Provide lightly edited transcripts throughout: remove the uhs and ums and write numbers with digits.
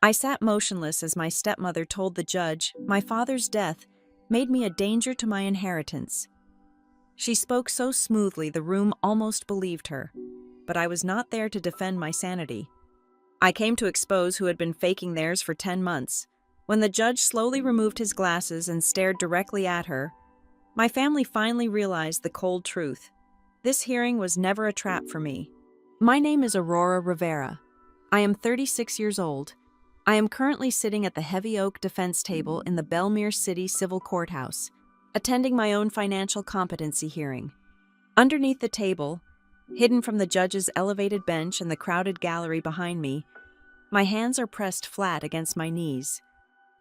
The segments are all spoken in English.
I sat motionless as my stepmother told the judge my father's death made me a danger to my inheritance. She spoke so smoothly the room almost believed her, but I was not there to defend my sanity. I came to expose who had been faking theirs for 10 months. When the judge slowly removed his glasses and stared directly at her, my family finally realized the cold truth. This hearing was never a trap for me. My name is Aurora Rivera. I am 36 years old. I am currently sitting at the heavy oak defense table in the Belmere City Civil Courthouse, attending my own financial competency hearing. Underneath the table, hidden from the judge's elevated bench and the crowded gallery behind me, my hands are pressed flat against my knees.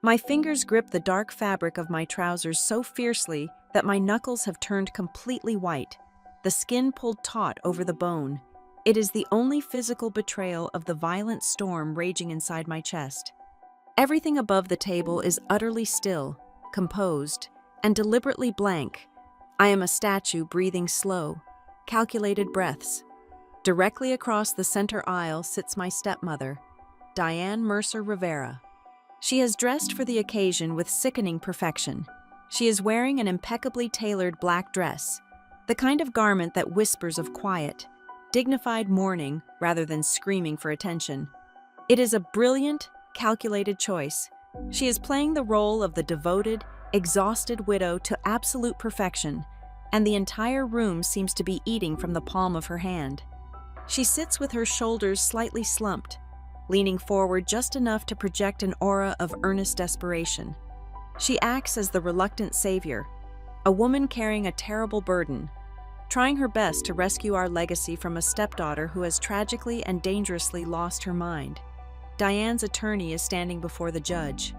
My fingers grip the dark fabric of my trousers so fiercely that my knuckles have turned completely white, the skin pulled taut over the bone. It is the only physical betrayal of the violent storm raging inside my chest. Everything above the table is utterly still, composed, and deliberately blank. I am a statue breathing slow, calculated breaths. Directly across the center aisle sits my stepmother, Diane Mercer Rivera. She has dressed for the occasion with sickening perfection. She is wearing an impeccably tailored black dress, the kind of garment that whispers of quiet, dignified mourning rather than screaming for attention. It is a brilliant, calculated choice. She is playing the role of the devoted, exhausted widow to absolute perfection, and the entire room seems to be eating from the palm of her hand. She sits with her shoulders slightly slumped, leaning forward just enough to project an aura of earnest desperation. She acts as the reluctant savior, a woman carrying a terrible burden, trying her best to rescue our legacy from a stepdaughter who has tragically and dangerously lost her mind. Diane's attorney is standing before the judge.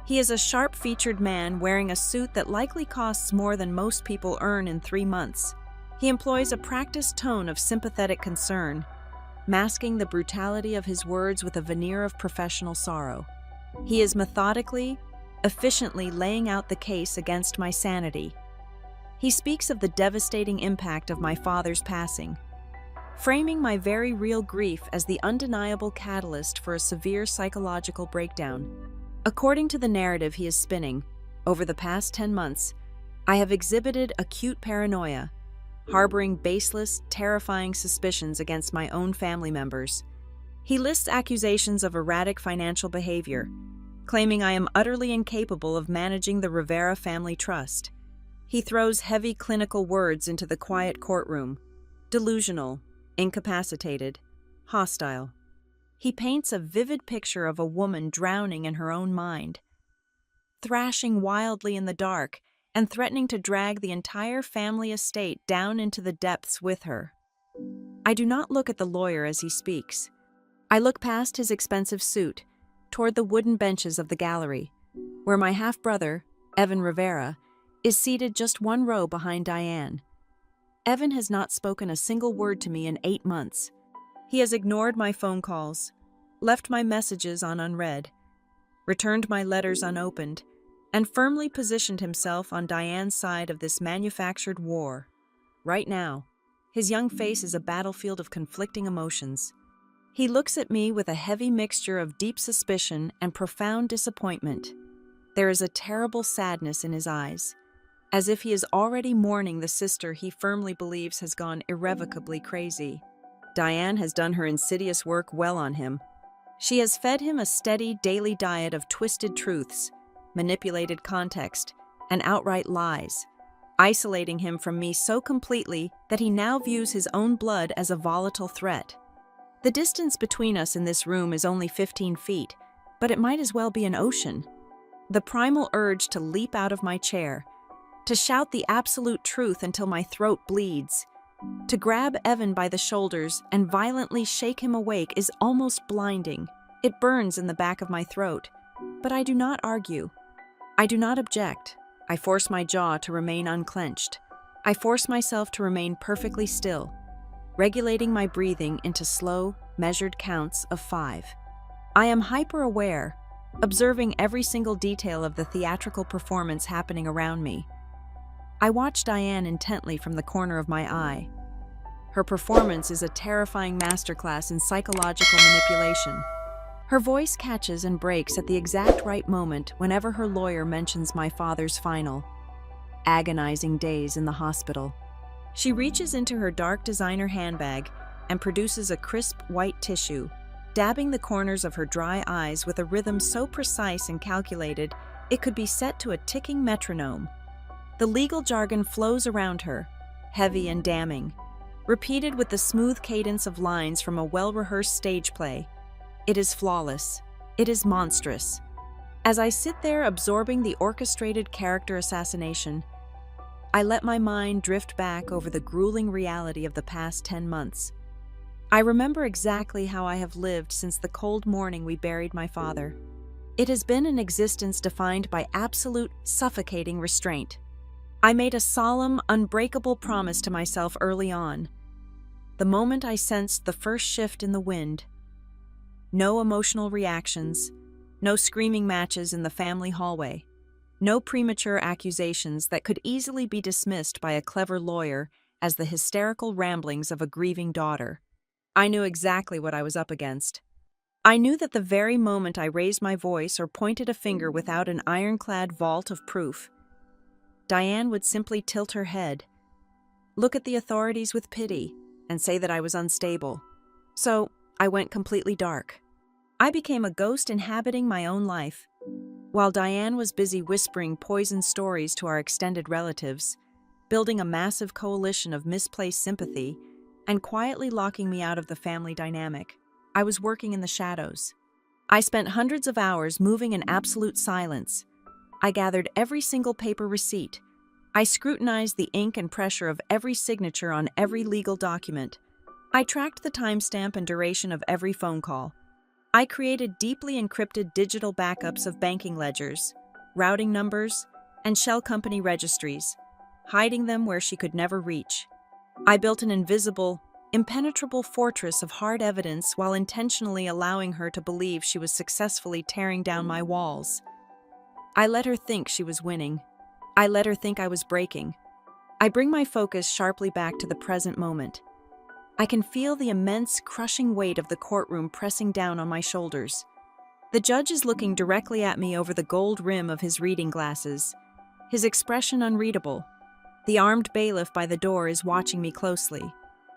He is a sharp-featured man wearing a suit that likely costs more than most people earn in 3 months. He employs a practiced tone of sympathetic concern, masking the brutality of his words with a veneer of professional sorrow. He is methodically, efficiently laying out the case against my sanity. He speaks of the devastating impact of my father's passing, framing my very real grief as the undeniable catalyst for a severe psychological breakdown. According to the narrative he is spinning, over the past 10 months, I have exhibited acute paranoia, harboring baseless, terrifying suspicions against my own family members. He lists accusations of erratic financial behavior, claiming I am utterly incapable of managing the Rivera family trust. He throws heavy clinical words into the quiet courtroom: delusional, incapacitated, hostile. He paints a vivid picture of a woman drowning in her own mind, thrashing wildly in the dark and threatening to drag the entire family estate down into the depths with her. I do not look at the lawyer as he speaks. I look past his expensive suit, toward the wooden benches of the gallery, where my half-brother, Evan Rivera, is seated just 1 row behind Diane. Evan has not spoken a single word to me in 8 months. He has ignored my phone calls, left my messages on unread, returned my letters unopened, and firmly positioned himself on Diane's side of this manufactured war. Right now, his young face is a battlefield of conflicting emotions. He looks at me with a heavy mixture of deep suspicion and profound disappointment. There is a terrible sadness in his eyes, as if he is already mourning the sister he firmly believes has gone irrevocably crazy. Diane has done her insidious work well on him. She has fed him a steady daily diet of twisted truths, manipulated context, and outright lies, isolating him from me so completely that he now views his own blood as a volatile threat. The distance between us in this room is only 15 feet, but it might as well be an ocean. The primal urge to leap out of my chair, to shout the absolute truth until my throat bleeds, to grab Evan by the shoulders and violently shake him awake is almost blinding. It burns in the back of my throat, but I do not argue. I do not object. I force my jaw to remain unclenched. I force myself to remain perfectly still, regulating my breathing into slow, measured counts of 5. I am hyper-aware, observing every single detail of the theatrical performance happening around me. I watch Diane intently from the corner of my eye. Her performance is a terrifying masterclass in psychological manipulation. Her voice catches and breaks at the exact right moment whenever her lawyer mentions my father's final, agonizing days in the hospital. She reaches into her dark designer handbag and produces a crisp white tissue, dabbing the corners of her dry eyes with a rhythm so precise and calculated it could be set to a ticking metronome. The legal jargon flows around her, heavy and damning, repeated with the smooth cadence of lines from a well-rehearsed stage play. It is flawless. It is monstrous. As I sit there absorbing the orchestrated character assassination, I let my mind drift back over the grueling reality of the past 10 months. I remember exactly how I have lived since the cold morning we buried my father. It has been an existence defined by absolute, suffocating restraint. I made a solemn, unbreakable promise to myself early on. The moment I sensed the first shift in the wind, no emotional reactions, no screaming matches in the family hallway, no premature accusations that could easily be dismissed by a clever lawyer as the hysterical ramblings of a grieving daughter. I knew exactly what I was up against. I knew that the very moment I raised my voice or pointed a finger without an ironclad vault of proof, Diane would simply tilt her head, look at the authorities with pity, and say that I was unstable. So I went completely dark. I became a ghost inhabiting my own life. While Diane was busy whispering poison stories to our extended relatives, building a massive coalition of misplaced sympathy, and quietly locking me out of the family dynamic, I was working in the shadows. I spent hundreds of hours moving in absolute silence. I gathered every single paper receipt. I scrutinized the ink and pressure of every signature on every legal document. I tracked the timestamp and duration of every phone call. I created deeply encrypted digital backups of banking ledgers, routing numbers, and shell company registries, hiding them where she could never reach. I built an invisible, impenetrable fortress of hard evidence while intentionally allowing her to believe she was successfully tearing down my walls. I let her think she was winning. I let her think I was breaking. I bring my focus sharply back to the present moment. I can feel the immense, crushing weight of the courtroom pressing down on my shoulders. The judge is looking directly at me over the gold rim of his reading glasses, his expression unreadable. The armed bailiff by the door is watching me closely,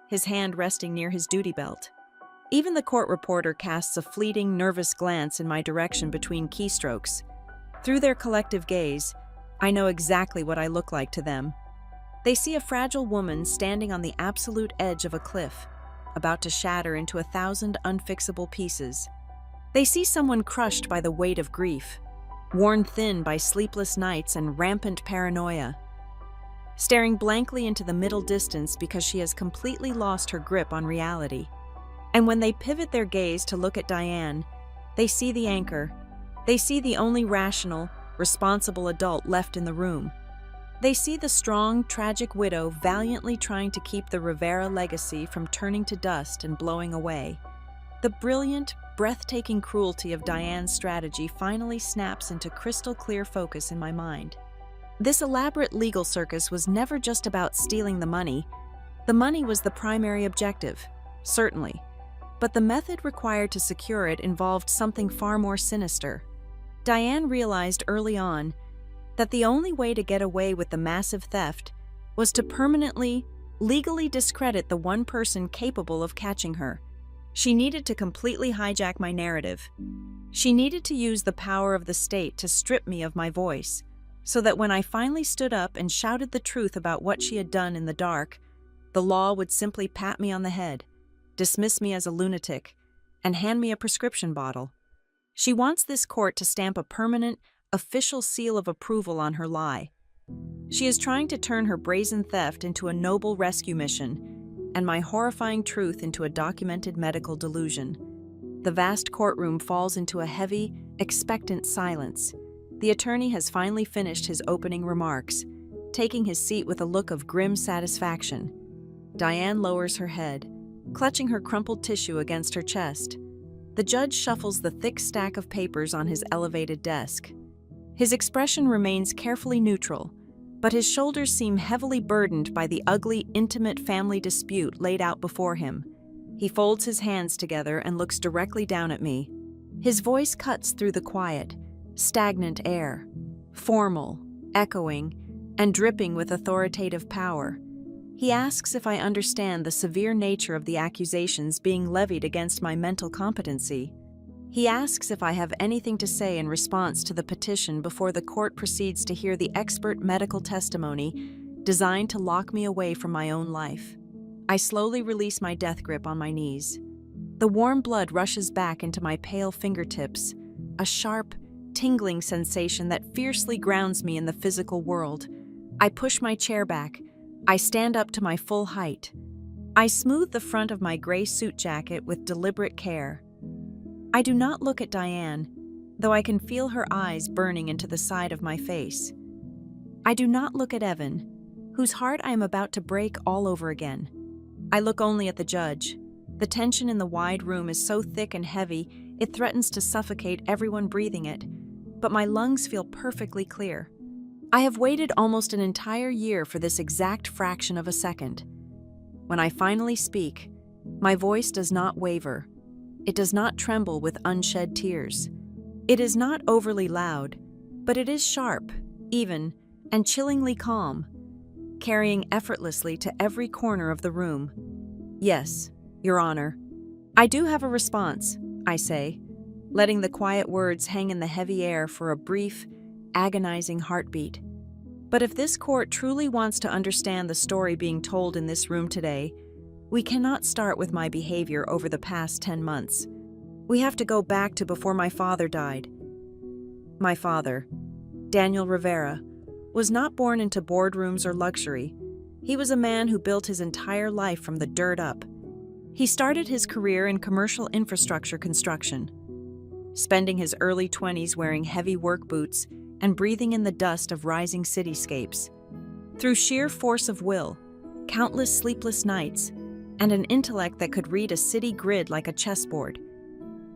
his hand resting near his duty belt. Even the court reporter casts a fleeting, nervous glance in my direction between keystrokes. Through their collective gaze, I know exactly what I look like to them. They see a fragile woman standing on the absolute edge of a cliff, about to shatter into 1,000 unfixable pieces. They see someone crushed by the weight of grief, worn thin by sleepless nights and rampant paranoia, staring blankly into the middle distance because she has completely lost her grip on reality. And when they pivot their gaze to look at Diane, they see the anchor. They see the only rational, responsible adult left in the room. They see the strong, tragic widow valiantly trying to keep the Rivera legacy from turning to dust and blowing away. The brilliant, breathtaking cruelty of Diane's strategy finally snaps into crystal clear focus in my mind. This elaborate legal circus was never just about stealing the money. The money was the primary objective, certainly, but the method required to secure it involved something far more sinister. Diane realized early on that the only way to get away with the massive theft was to permanently, legally discredit the one person capable of catching her. She needed to completely hijack my narrative. She needed to use the power of the state to strip me of my voice, so that when I finally stood up and shouted the truth about what she had done in the dark, the law would simply pat me on the head, dismiss me as a lunatic, and hand me a prescription bottle. She wants this court to stamp a permanent, official seal of approval on her lie. She is trying to turn her brazen theft into a noble rescue mission, and my horrifying truth into a documented medical delusion. The vast courtroom falls into a heavy, expectant silence. The attorney has finally finished his opening remarks, taking his seat with a look of grim satisfaction. Diane lowers her head, clutching her crumpled tissue against her chest. The judge shuffles the thick stack of papers on his elevated desk. His expression remains carefully neutral, but his shoulders seem heavily burdened by the ugly, intimate family dispute laid out before him. He folds his hands together and looks directly down at me. His voice cuts through the quiet, stagnant air, formal, echoing, and dripping with authoritative power. He asks if I understand the severe nature of the accusations being levied against my mental competency. He asks if I have anything to say in response to the petition before the court proceeds to hear the expert medical testimony designed to lock me away from my own life. I slowly release my death grip on my knees. The warm blood rushes back into my pale fingertips, a sharp, tingling sensation that fiercely grounds me in the physical world. I push my chair back. I stand up to my full height. I smooth the front of my gray suit jacket with deliberate care. I do not look at Diane, though I can feel her eyes burning into the side of my face. I do not look at Evan, whose heart I am about to break all over again. I look only at the judge. The tension in the wide room is so thick and heavy, it threatens to suffocate everyone breathing it, but my lungs feel perfectly clear. I have waited almost an entire year for this exact fraction of a second. When I finally speak, my voice does not waver. It does not tremble with unshed tears. It is not overly loud, but it is sharp, even, and chillingly calm, carrying effortlessly to every corner of the room. Yes, Your Honor. I do have a response, I say, letting the quiet words hang in the heavy air for a brief, agonizing heartbeat. But if this court truly wants to understand the story being told in this room today, we cannot start with my behavior over the past 10 months. We have to go back to before my father died. My father, Daniel Rivera, was not born into boardrooms or luxury. He was a man who built his entire life from the dirt up. He started his career in commercial infrastructure construction, spending his early 20s wearing heavy work boots and breathing in the dust of rising cityscapes. Through sheer force of will, countless sleepless nights, and an intellect that could read a city grid like a chessboard,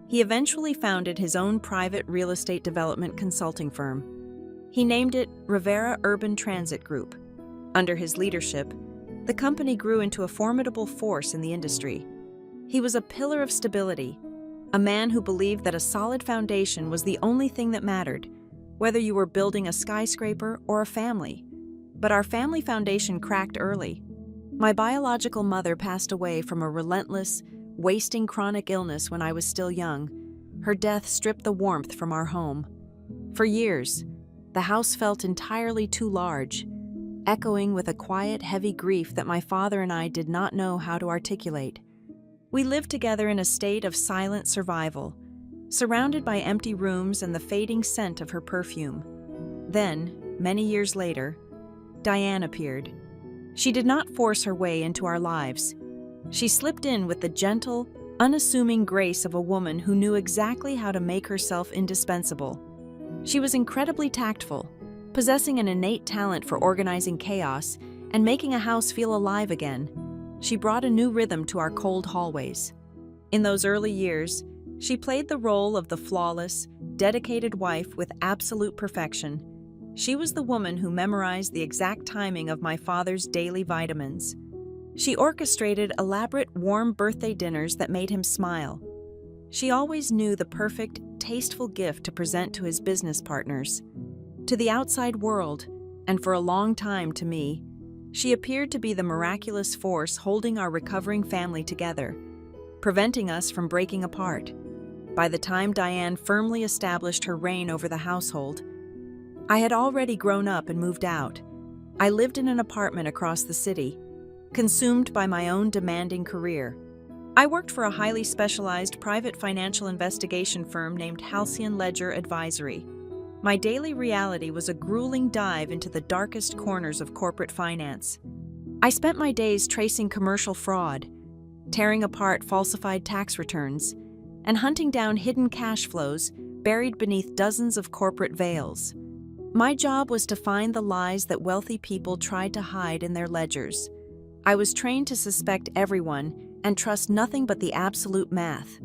he eventually founded his own private real estate development consulting firm. He named it Rivera Urban Transit Group. Under his leadership, the company grew into a formidable force in the industry. He was a pillar of stability, a man who believed that a solid foundation was the only thing that mattered, whether you were building a skyscraper or a family. But our family foundation cracked early. My biological mother passed away from a relentless, wasting chronic illness when I was still young. Her death stripped the warmth from our home. For years, the house felt entirely too large, echoing with a quiet, heavy grief that my father and I did not know how to articulate. We lived together in a state of silent survival, surrounded by empty rooms and the fading scent of her perfume. Then, many years later, Diane appeared. She did not force her way into our lives. She slipped in with the gentle, unassuming grace of a woman who knew exactly how to make herself indispensable. She was incredibly tactful, possessing an innate talent for organizing chaos and making a house feel alive again. She brought a new rhythm to our cold hallways. In those early years, she played the role of the flawless, dedicated wife with absolute perfection. She was the woman who memorized the exact timing of my father's daily vitamins. She orchestrated elaborate, warm birthday dinners that made him smile. She always knew the perfect, tasteful gift to present to his business partners. To the outside world, and for a long time to me, she appeared to be the miraculous force holding our recovering family together, preventing us from breaking apart. By the time Diane firmly established her reign over the household, I had already grown up and moved out. I lived in an apartment across the city, consumed by my own demanding career. I worked for a highly specialized private financial investigation firm named Halcyon Ledger Advisory. My daily reality was a grueling dive into the darkest corners of corporate finance. I spent my days tracing commercial fraud, tearing apart falsified tax returns, and hunting down hidden cash flows buried beneath dozens of corporate veils. My job was to find the lies that wealthy people tried to hide in their ledgers. I was trained to suspect everyone and trust nothing but the absolute math.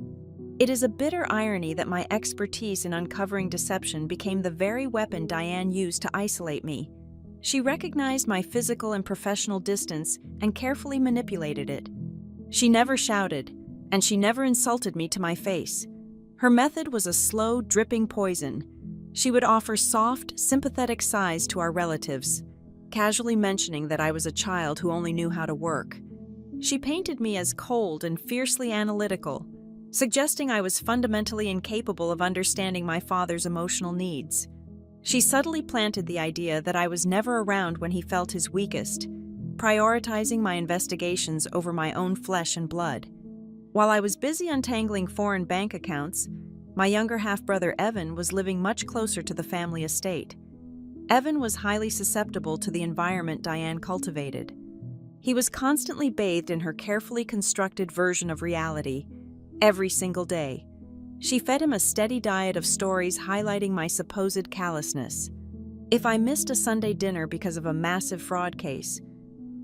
It is a bitter irony that my expertise in uncovering deception became the very weapon Diane used to isolate me. She recognized my physical and professional distance and carefully manipulated it. She never shouted, and she never insulted me to my face. Her method was a slow, dripping poison. She would offer soft, sympathetic sighs to our relatives, casually mentioning that I was a child who only knew how to work. She painted me as cold and fiercely analytical, suggesting I was fundamentally incapable of understanding my father's emotional needs. She subtly planted the idea that I was never around when he felt his weakest, prioritizing my investigations over my own flesh and blood. While I was busy untangling foreign bank accounts, my younger half-brother Evan was living much closer to the family estate. Evan was highly susceptible to the environment Diane cultivated. He was constantly bathed in her carefully constructed version of reality, every single day. She fed him a steady diet of stories highlighting my supposed callousness. If I missed a Sunday dinner because of a massive fraud case,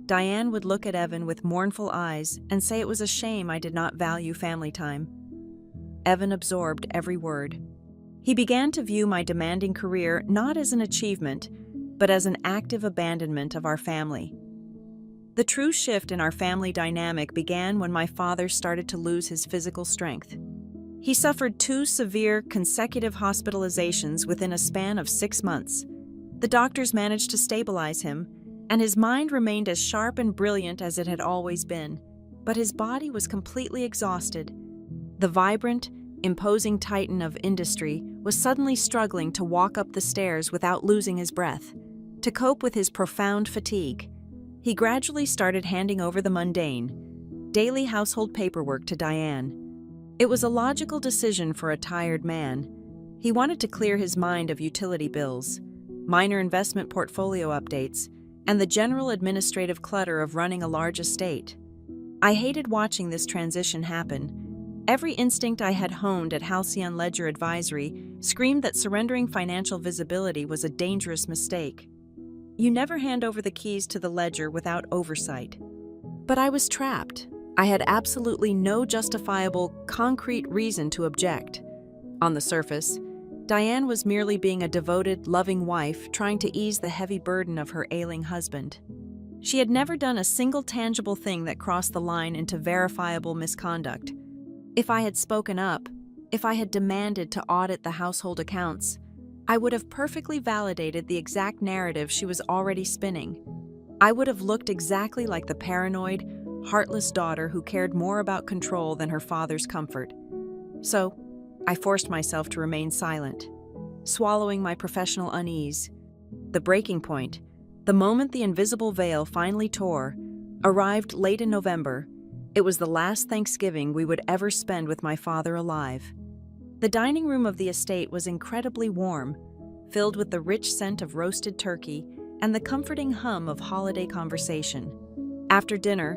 Diane would look at Evan with mournful eyes and say it was a shame I did not value family time. Evan absorbed every word. He began to view my demanding career not as an achievement, but as an active abandonment of our family. The true shift in our family dynamic began when my father started to lose his physical strength. He suffered 2 severe, consecutive hospitalizations within a span of 6 months. The doctors managed to stabilize him, and his mind remained as sharp and brilliant as it had always been, but his body was completely exhausted. The vibrant, imposing titan of industry was suddenly struggling to walk up the stairs without losing his breath. To cope with his profound fatigue, he gradually started handing over the mundane, daily household paperwork to Diane. It was a logical decision for a tired man. He wanted to clear his mind of utility bills, minor investment portfolio updates, and the general administrative clutter of running a large estate. I hated watching this transition happen. Every instinct I had honed at Halcyon Ledger Advisory screamed that surrendering financial visibility was a dangerous mistake. You never hand over the keys to the ledger without oversight. But I was trapped. I had absolutely no justifiable, concrete reason to object. On the surface, Diane was merely being a devoted, loving wife trying to ease the heavy burden of her ailing husband. She had never done a single tangible thing that crossed the line into verifiable misconduct. If I had spoken up, if I had demanded to audit the household accounts, I would have perfectly validated the exact narrative she was already spinning. I would have looked exactly like the paranoid, heartless daughter who cared more about control than her father's comfort. So, I forced myself to remain silent, swallowing my professional unease. The breaking point, the moment the invisible veil finally tore, arrived late in November. It was the last Thanksgiving we would ever spend with my father alive. The dining room of the estate was incredibly warm, filled with the rich scent of roasted turkey and the comforting hum of holiday conversation. After dinner,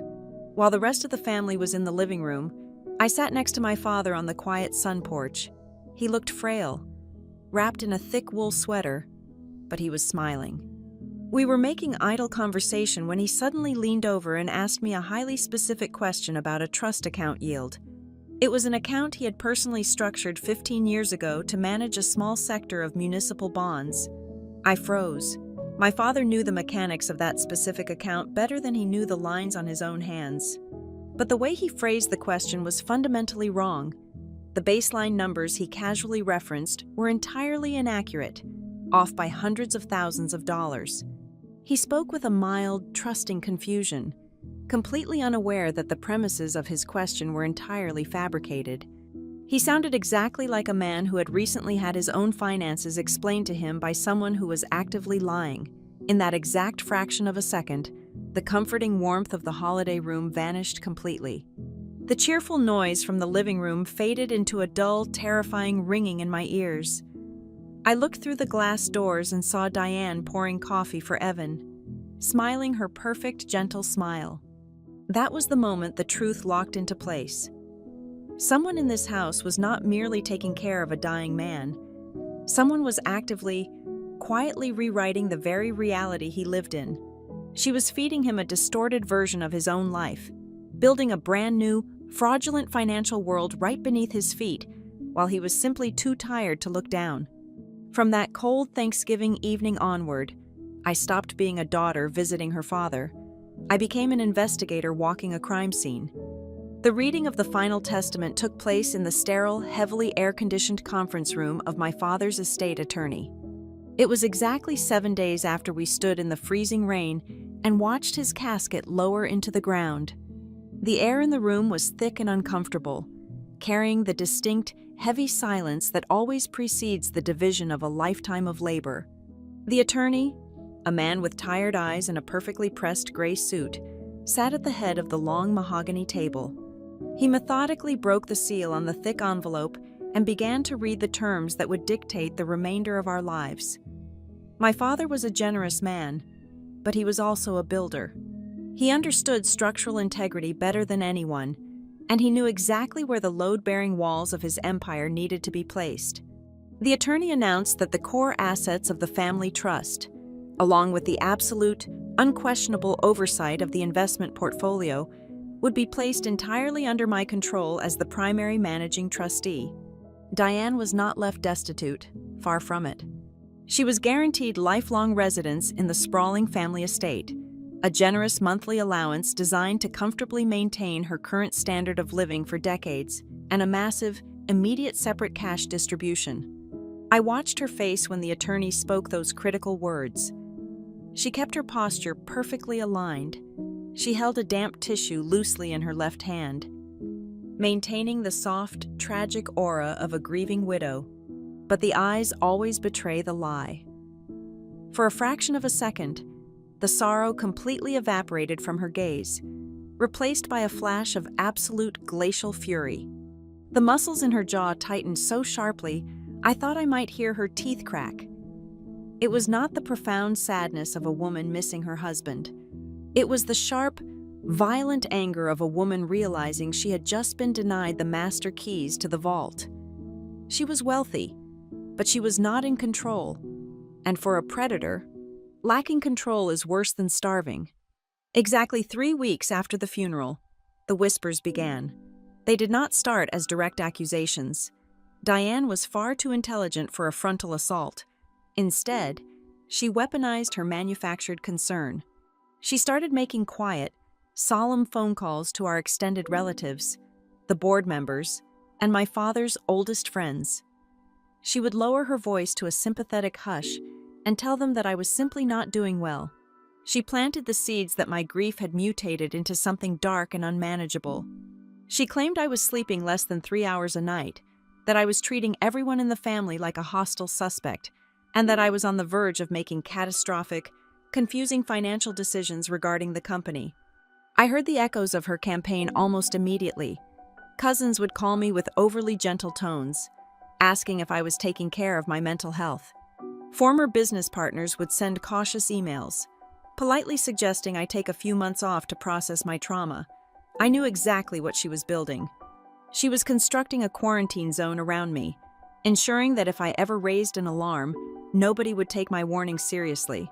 while the rest of the family was in the living room, I sat next to my father on the quiet sun porch. He looked frail, wrapped in a thick wool sweater, but he was smiling. We were making idle conversation when he suddenly leaned over and asked me a highly specific question about a trust account yield. It was an account he had personally structured 15 years ago to manage a small sector of municipal bonds. I froze. My father knew the mechanics of that specific account better than he knew the lines on his own hands. But the way he phrased the question was fundamentally wrong. The baseline numbers he casually referenced were entirely inaccurate, off by hundreds of thousands of dollars. He spoke with a mild, trusting confusion, completely unaware that the premises of his question were entirely fabricated. He sounded exactly like a man who had recently had his own finances explained to him by someone who was actively lying. In that exact fraction of a second, the comforting warmth of the holiday room vanished completely. The cheerful noise from the living room faded into a dull, terrifying ringing in my ears. I looked through the glass doors and saw Diane pouring coffee for Evan, smiling her perfect, gentle smile. That was the moment the truth locked into place. Someone in this house was not merely taking care of a dying man. Someone was actively, quietly rewriting the very reality he lived in. She was feeding him a distorted version of his own life, building a brand new, fraudulent financial world right beneath his feet, while he was simply too tired to look down. From that cold Thanksgiving evening onward, I stopped being a daughter visiting her father. I became an investigator walking a crime scene. The reading of the final testament took place in the sterile, heavily air-conditioned conference room of my father's estate attorney. It was exactly 7 days after we stood in the freezing rain and watched his casket lower into the ground. The air in the room was thick and uncomfortable, carrying the distinct, heavy silence that always precedes the division of a lifetime of labor. The attorney, a man with tired eyes and a perfectly pressed gray suit, sat at the head of the long mahogany table. He methodically broke the seal on the thick envelope and began to read the terms that would dictate the remainder of our lives. My father was a generous man, but he was also a builder. He understood structural integrity better than anyone, and he knew exactly where the load-bearing walls of his empire needed to be placed. The attorney announced that the core assets of the family trust, along with the absolute, unquestionable oversight of the investment portfolio, would be placed entirely under my control as the primary managing trustee. Diane was not left destitute, far from it. She was guaranteed lifelong residence in the sprawling family estate, a generous monthly allowance designed to comfortably maintain her current standard of living for decades, and a massive, immediate separate cash distribution. I watched her face when the attorney spoke those critical words. She kept her posture perfectly aligned. She held a damp tissue loosely in her left hand, maintaining the soft, tragic aura of a grieving widow, but the eyes always betray the lie. For a fraction of a second, the sorrow completely evaporated from her gaze, replaced by a flash of absolute glacial fury. The muscles in her jaw tightened so sharply, I thought I might hear her teeth crack. It was not the profound sadness of a woman missing her husband. It was the sharp, violent anger of a woman realizing she had just been denied the master keys to the vault. She was wealthy, but she was not in control. And for a predator, lacking control is worse than starving. Exactly 3 weeks after the funeral, the whispers began. They did not start as direct accusations. Diane was far too intelligent for a frontal assault. Instead, she weaponized her manufactured concern. She started making quiet, solemn phone calls to our extended relatives, the board members, and my father's oldest friends. She would lower her voice to a sympathetic hush and tell them that I was simply not doing well. She planted the seeds that my grief had mutated into something dark and unmanageable. She claimed I was sleeping less than 3 hours a night, that I was treating everyone in the family like a hostile suspect, and that I was on the verge of making catastrophic, confusing financial decisions regarding the company. I heard the echoes of her campaign almost immediately. Cousins would call me with overly gentle tones, asking if I was taking care of my mental health. Former business partners would send cautious emails, politely suggesting I take a few months off to process my trauma. I knew exactly what she was building. She was constructing a quarantine zone around me, ensuring that if I ever raised an alarm, nobody would take my warning seriously.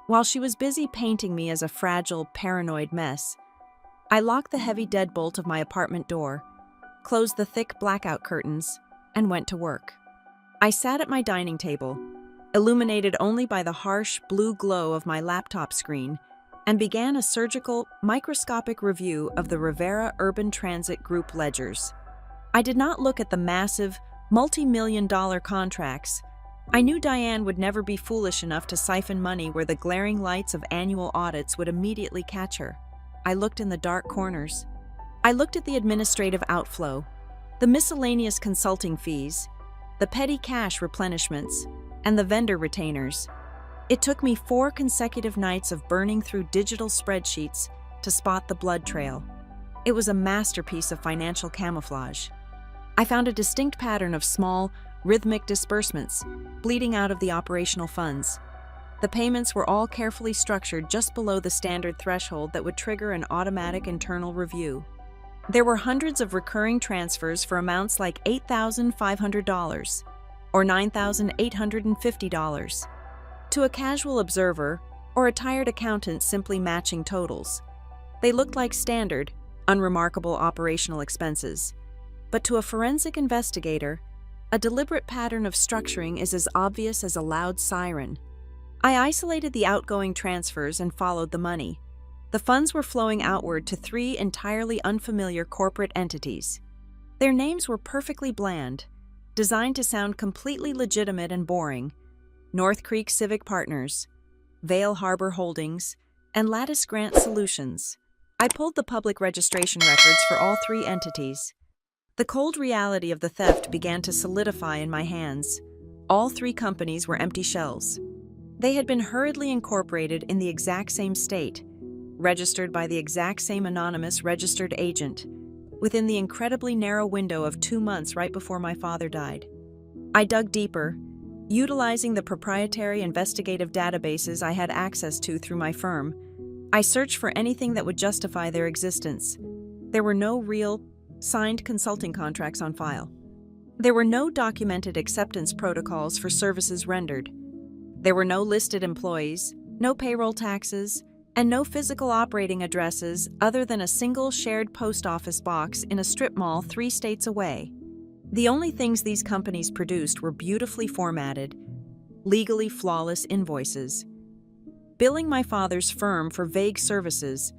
While she was busy painting me as a fragile, paranoid mess, I locked the heavy deadbolt of my apartment door, closed the thick blackout curtains, and went to work. I sat at my dining table, illuminated only by the harsh blue glow of my laptop screen, and began a surgical, microscopic review of the Rivera Urban Transit Group ledgers. I did not look at the massive, multi-million-dollar contracts. I knew Diane would never be foolish enough to siphon money where the glaring lights of annual audits would immediately catch her. I looked in the dark corners. I looked at the administrative outflow, the miscellaneous consulting fees, the petty cash replenishments, and the vendor retainers. It took me 4 consecutive nights of burning through digital spreadsheets to spot the blood trail. It was a masterpiece of financial camouflage. I found a distinct pattern of small, rhythmic disbursements bleeding out of the operational funds. The payments were all carefully structured just below the standard threshold that would trigger an automatic internal review. There were hundreds of recurring transfers for amounts like $8,500 or $9,850. To a casual observer or a tired accountant simply matching totals, they looked like standard, unremarkable operational expenses. But to a forensic investigator, a deliberate pattern of structuring is as obvious as a loud siren. I isolated the outgoing transfers and followed the money. The funds were flowing outward to three entirely unfamiliar corporate entities. Their names were perfectly bland, designed to sound completely legitimate and boring: North Creek Civic Partners, Vail Harbor Holdings, and Lattice Grant Solutions. I pulled the public registration records for all three entities. The cold reality of the theft began to solidify in my hands. All three companies were empty shells. They had been hurriedly incorporated in the exact same state, registered by the exact same anonymous registered agent, within the incredibly narrow window of 2 months right before my father died. I dug deeper, utilizing the proprietary investigative databases I had access to through my firm. I searched for anything that would justify their existence. There were no real, signed consulting contracts on file. There were no documented acceptance protocols for services rendered. There were no listed employees, no payroll taxes, and no physical operating addresses other than a single shared post office box in a strip mall 3 states away. The only things these companies produced were beautifully formatted, legally flawless invoices, billing my father's firm for vague services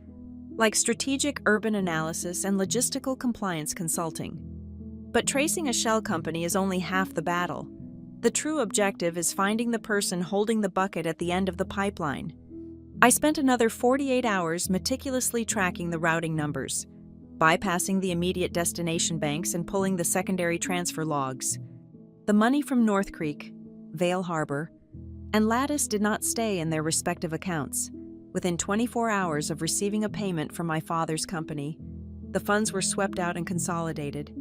like strategic urban analysis and logistical compliance consulting. But tracing a shell company is only half the battle. The true objective is finding the person holding the bucket at the end of the pipeline. I spent another 48 hours meticulously tracking the routing numbers, bypassing the immediate destination banks and pulling the secondary transfer logs. The money from North Creek, Vail Harbor, and Lattice did not stay in their respective accounts. Within 24 hours of receiving a payment from my father's company, the funds were swept out and consolidated.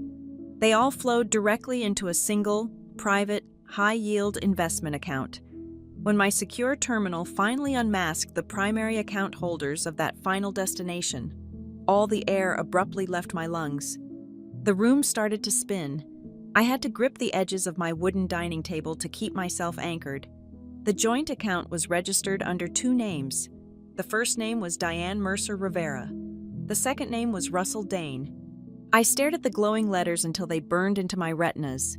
They all flowed directly into a single, private, high-yield investment account. When my secure terminal finally unmasked the primary account holders of that final destination, all the air abruptly left my lungs. The room started to spin. I had to grip the edges of my wooden dining table to keep myself anchored. The joint account was registered under 2 names. The first name was Diane Mercer Rivera. The second name was Russell Dane. I stared at the glowing letters until they burned into my retinas.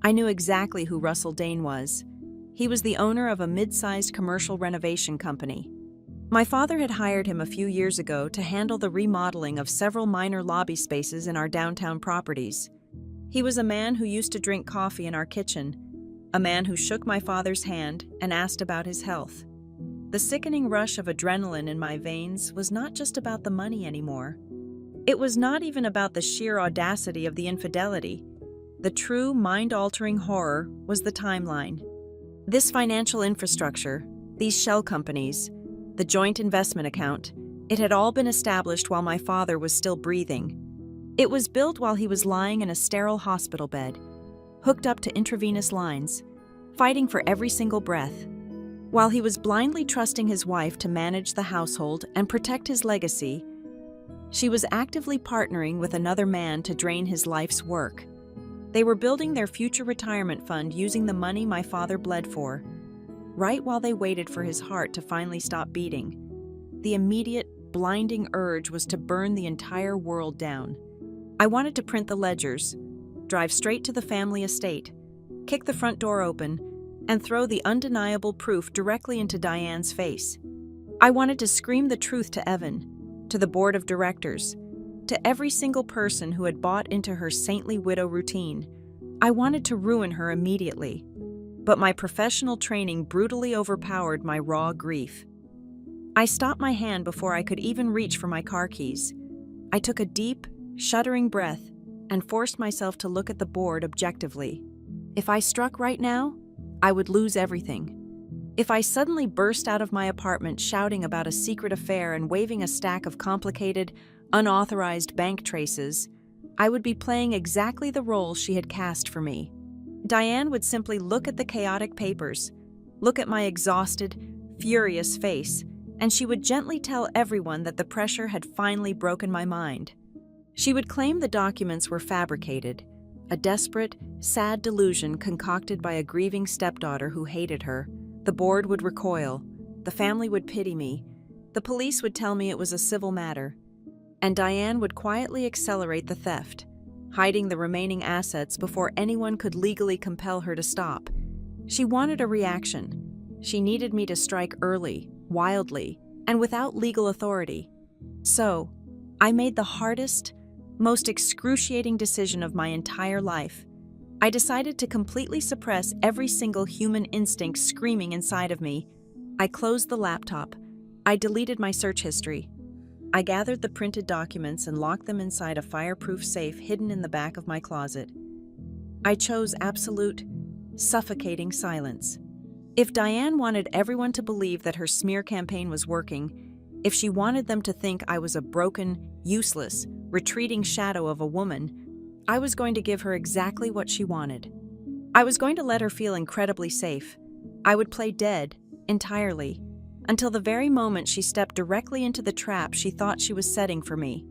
I knew exactly who Russell Dane was. He was the owner of a mid-sized commercial renovation company. My father had hired him a few years ago to handle the remodeling of several minor lobby spaces in our downtown properties. He was a man who used to drink coffee in our kitchen, a man who shook my father's hand and asked about his health. The sickening rush of adrenaline in my veins was not just about the money anymore. It was not even about the sheer audacity of the infidelity. The true mind-altering horror was the timeline. This financial infrastructure, these shell companies, the joint investment account, it had all been established while my father was still breathing. It was built while he was lying in a sterile hospital bed, hooked up to intravenous lines, fighting for every single breath. While he was blindly trusting his wife to manage the household and protect his legacy, she was actively partnering with another man to drain his life's work. They were building their future retirement fund using the money my father bled for, right while they waited for his heart to finally stop beating. The immediate, blinding urge was to burn the entire world down. I wanted to print the ledgers, drive straight to the family estate, kick the front door open, and throw the undeniable proof directly into Diane's face. I wanted to scream the truth to Evan, to the board of directors, to every single person who had bought into her saintly widow routine. I wanted to ruin her immediately, but my professional training brutally overpowered my raw grief. I stopped my hand before I could even reach for my car keys. I took a deep, shuddering breath and forced myself to look at the board objectively. If I struck right now, I would lose everything. If I suddenly burst out of my apartment shouting about a secret affair and waving a stack of complicated, unauthorized bank traces, I would be playing exactly the role she had cast for me. Diane would simply look at the chaotic papers, look at my exhausted, furious face, and she would gently tell everyone that the pressure had finally broken my mind. She would claim the documents were fabricated, a desperate, sad delusion concocted by a grieving stepdaughter who hated her. The board would recoil, the family would pity me, the police would tell me it was a civil matter, and Diane would quietly accelerate the theft, hiding the remaining assets before anyone could legally compel her to stop. She wanted a reaction. She needed me to strike early, wildly, and without legal authority. So, I made the hardest, most excruciating decision of my entire life. I decided to completely suppress every single human instinct screaming inside of me. I closed the laptop. I deleted my search history. I gathered the printed documents and locked them inside a fireproof safe hidden in the back of my closet. I chose absolute, suffocating silence. If Diane wanted everyone to believe that her smear campaign was working, if she wanted them to think I was a broken, useless, retreating shadow of a woman, I was going to give her exactly what she wanted. I was going to let her feel incredibly safe. I would play dead, entirely, until the very moment she stepped directly into the trap she thought she was setting for me.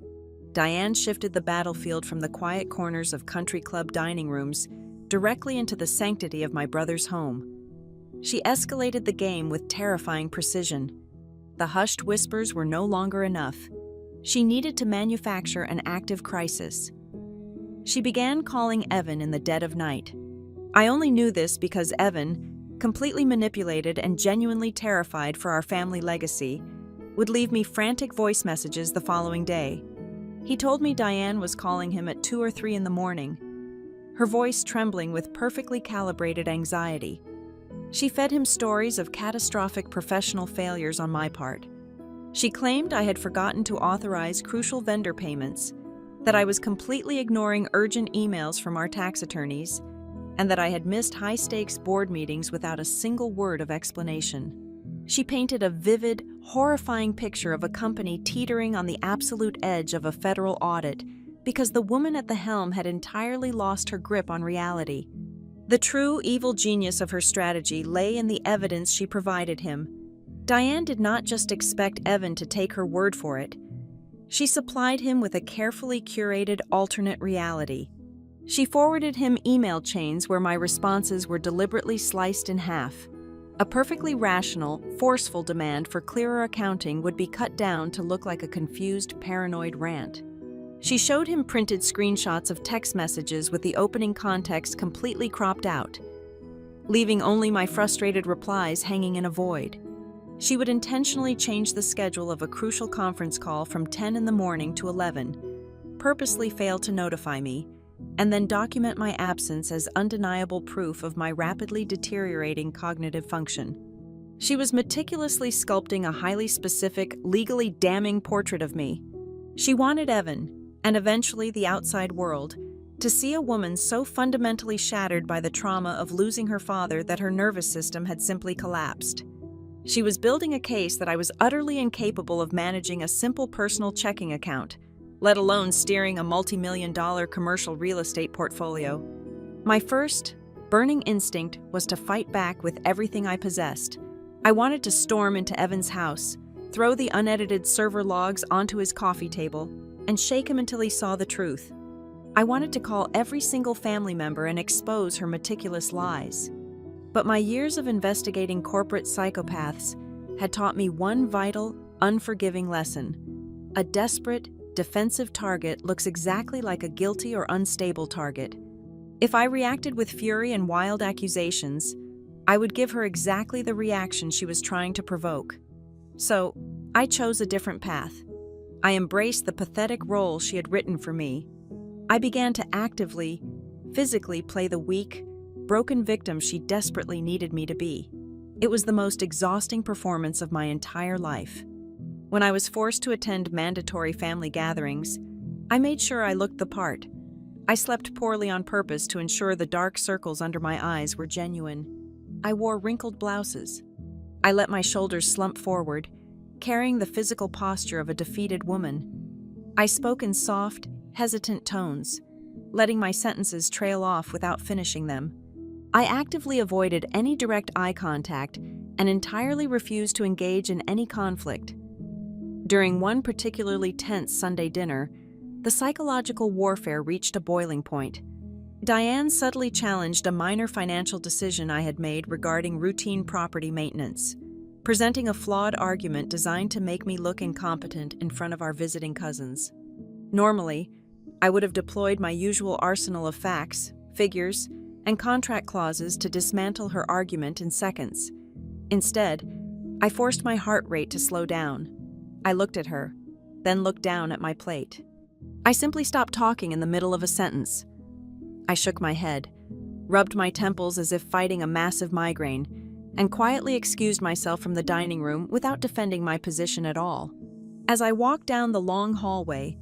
Diane shifted the battlefield from the quiet corners of country club dining rooms directly into the sanctity of my brother's home. She escalated the game with terrifying precision. The hushed whispers were no longer enough. She needed to manufacture an active crisis. She began calling Evan in the dead of night. I only knew this because Evan, completely manipulated and genuinely terrified for our family legacy, would leave me frantic voice messages the following day. He told me Diane was calling him at 2 or 3 in the morning, her voice trembling with perfectly calibrated anxiety. She fed him stories of catastrophic professional failures on my part. She claimed I had forgotten to authorize crucial vendor payments, that I was completely ignoring urgent emails from our tax attorneys, and that I had missed high-stakes board meetings without a single word of explanation. She painted a vivid, horrifying picture of a company teetering on the absolute edge of a federal audit because the woman at the helm had entirely lost her grip on reality. The true evil genius of her strategy lay in the evidence she provided him. Diane did not just expect Evan to take her word for it. She supplied him with a carefully curated alternate reality. She forwarded him email chains where my responses were deliberately sliced in half. A perfectly rational, forceful demand for clearer accounting would be cut down to look like a confused, paranoid rant. She showed him printed screenshots of text messages with the opening context completely cropped out, leaving only my frustrated replies hanging in a void. She would intentionally change the schedule of a crucial conference call from 10 in the morning to 11, purposely fail to notify me, and then document my absence as undeniable proof of my rapidly deteriorating cognitive function. She was meticulously sculpting a highly specific, legally damning portrait of me. She wanted Evan, and eventually the outside world, to see a woman so fundamentally shattered by the trauma of losing her father that her nervous system had simply collapsed. She was building a case that I was utterly incapable of managing a simple personal checking account, let alone steering a multi-million-dollar commercial real estate portfolio. My first, burning instinct was to fight back with everything I possessed. I wanted to storm into Evan's house, throw the unedited server logs onto his coffee table, and shake him until he saw the truth. I wanted to call every single family member and expose her meticulous lies. But my years of investigating corporate psychopaths had taught me one vital, unforgiving lesson. A desperate, defensive target looks exactly like a guilty or unstable target. If I reacted with fury and wild accusations, I would give her exactly the reaction she was trying to provoke. So, I chose a different path. I embraced the pathetic role she had written for me. I began to actively, physically play the weak, broken victim she desperately needed me to be. It was the most exhausting performance of my entire life. When I was forced to attend mandatory family gatherings, I made sure I looked the part. I slept poorly on purpose to ensure the dark circles under my eyes were genuine. I wore wrinkled blouses. I let my shoulders slump forward, carrying the physical posture of a defeated woman. I spoke in soft, hesitant tones, letting my sentences trail off without finishing them. I actively avoided any direct eye contact and entirely refused to engage in any conflict. During one particularly tense Sunday dinner, the psychological warfare reached a boiling point. Diane subtly challenged a minor financial decision I had made regarding routine property maintenance, presenting a flawed argument designed to make me look incompetent in front of our visiting cousins. Normally, I would have deployed my usual arsenal of facts, figures, and contract clauses to dismantle her argument in seconds. Instead, I forced my heart rate to slow down. I looked at her. then looked down at my plate. I simply stopped talking in the middle of a sentence. I shook my head, rubbed my temples as if fighting a massive migraine, and quietly excused myself from the dining room without defending my position at all. As I walked down the long hallway,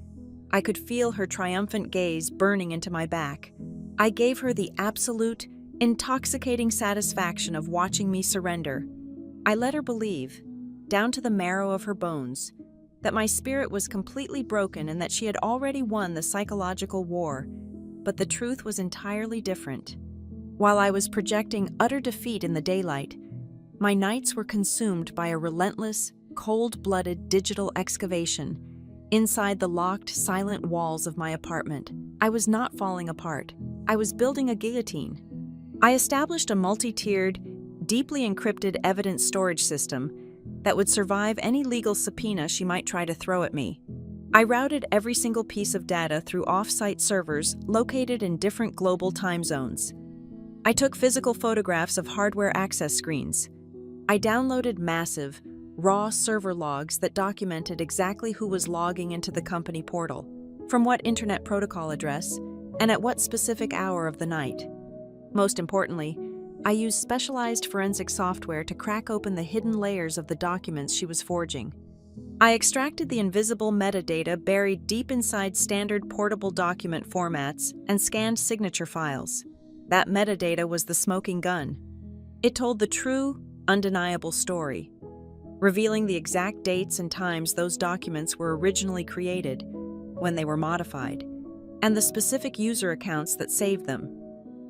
I could feel her triumphant gaze burning into my back. I gave her the absolute, intoxicating satisfaction of watching me surrender. I let her believe, down to the marrow of her bones, that my spirit was completely broken and that she had already won the psychological war. But the truth was entirely different. While I was projecting utter defeat in the daylight, my nights were consumed by a relentless, cold-blooded digital excavation inside the locked, silent walls of my apartment. I was not falling apart. I was building a guillotine. I established a multi-tiered, deeply encrypted evidence storage system that would survive any legal subpoena she might try to throw at me. I routed every single piece of data through off-site servers located in different global time zones. I took physical photographs of hardware access screens. I downloaded massive, raw server logs that documented exactly who was logging into the company portal, from what internet protocol address, and at what specific hour of the night. Most importantly, I used specialized forensic software to crack open the hidden layers of the documents she was forging. I extracted the invisible metadata buried deep inside standard portable document formats and scanned signature files. That metadata was the smoking gun. It told the true, undeniable story, revealing the exact dates and times those documents were originally created, when they were modified, and the specific user accounts that saved them.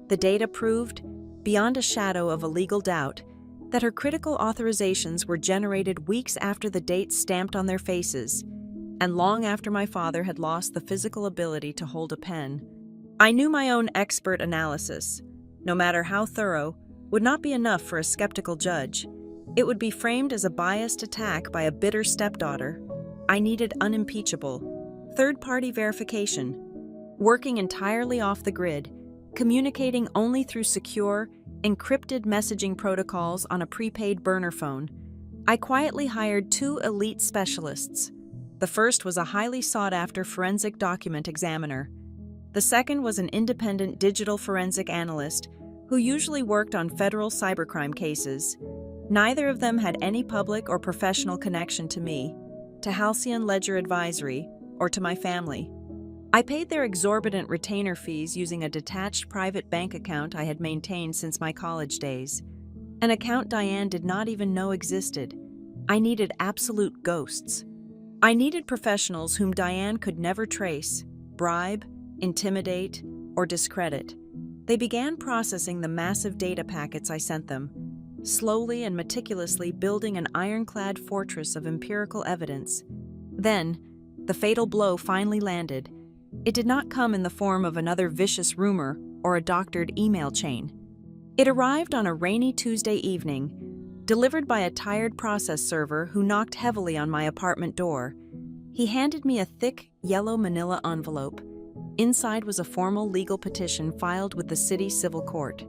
The data proved, beyond a shadow of a legal doubt, that her critical authorizations were generated weeks after the dates stamped on their faces, and long after my father had lost the physical ability to hold a pen. I knew my own expert analysis, no matter how thorough, would not be enough for a skeptical judge. It would be framed as a biased attack by a bitter stepdaughter. I needed unimpeachable, third-party verification, working entirely off the grid, communicating only through secure, encrypted messaging protocols on a prepaid burner phone. I quietly hired 2 elite specialists. The first was a highly sought-after forensic document examiner. The second was an independent digital forensic analyst who usually worked on federal cybercrime cases. Neither of them had any public or professional connection to me, to Halcyon Ledger Advisory, or to my family. I paid their exorbitant retainer fees using a detached private bank account I had maintained since my college days, an account Diane did not even know existed. I needed absolute ghosts. I needed professionals whom Diane could never trace, bribe, intimidate, or discredit. They began processing the massive data packets I sent them, slowly and meticulously building an ironclad fortress of empirical evidence. Then, the fatal blow finally landed. It did not come in the form of another vicious rumor or a doctored email chain. It arrived on a rainy Tuesday evening, delivered by a tired process server who knocked heavily on my apartment door. He handed me a thick, yellow manila envelope. Inside was a formal legal petition filed with the city civil court.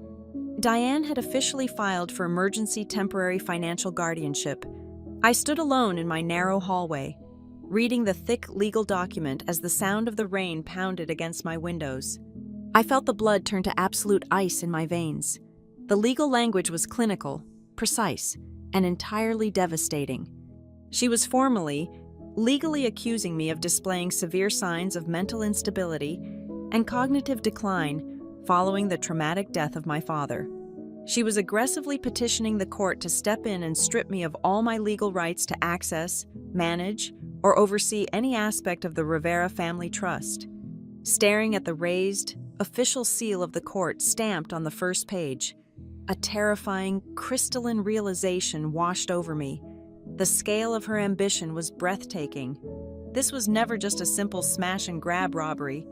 Diane had officially filed for emergency temporary financial guardianship. I stood alone in my narrow hallway, reading the thick legal document as the sound of the rain pounded against my windows. I felt the blood turn to absolute ice in my veins. The legal language was clinical, precise, and entirely devastating. She was formally, legally accusing me of displaying severe signs of mental instability and cognitive decline following the traumatic death of my father. She was aggressively petitioning the court to step in and strip me of all my legal rights to access, manage, or oversee any aspect of the Rivera family trust. Staring at the raised, official seal of the court stamped on the first page, a terrifying, crystalline realization washed over me. The scale of her ambition was breathtaking. This was never just a simple smash-and-grab robbery.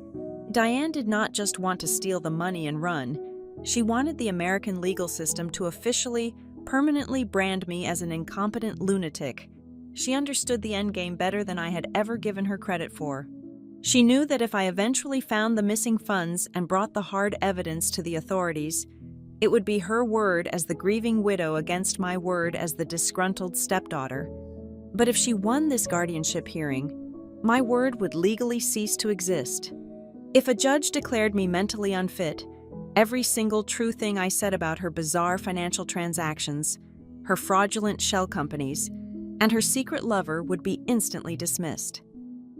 Diane did not just want to steal the money and run. She wanted the American legal system to officially, permanently brand me as an incompetent lunatic. She understood the endgame better than I had ever given her credit for. She knew that if I eventually found the missing funds and brought the hard evidence to the authorities, it would be her word as the grieving widow against my word as the disgruntled stepdaughter. But if she won this guardianship hearing, my word would legally cease to exist. If a judge declared me mentally unfit, every single true thing I said about her bizarre financial transactions, her fraudulent shell companies, and her secret lover would be instantly dismissed.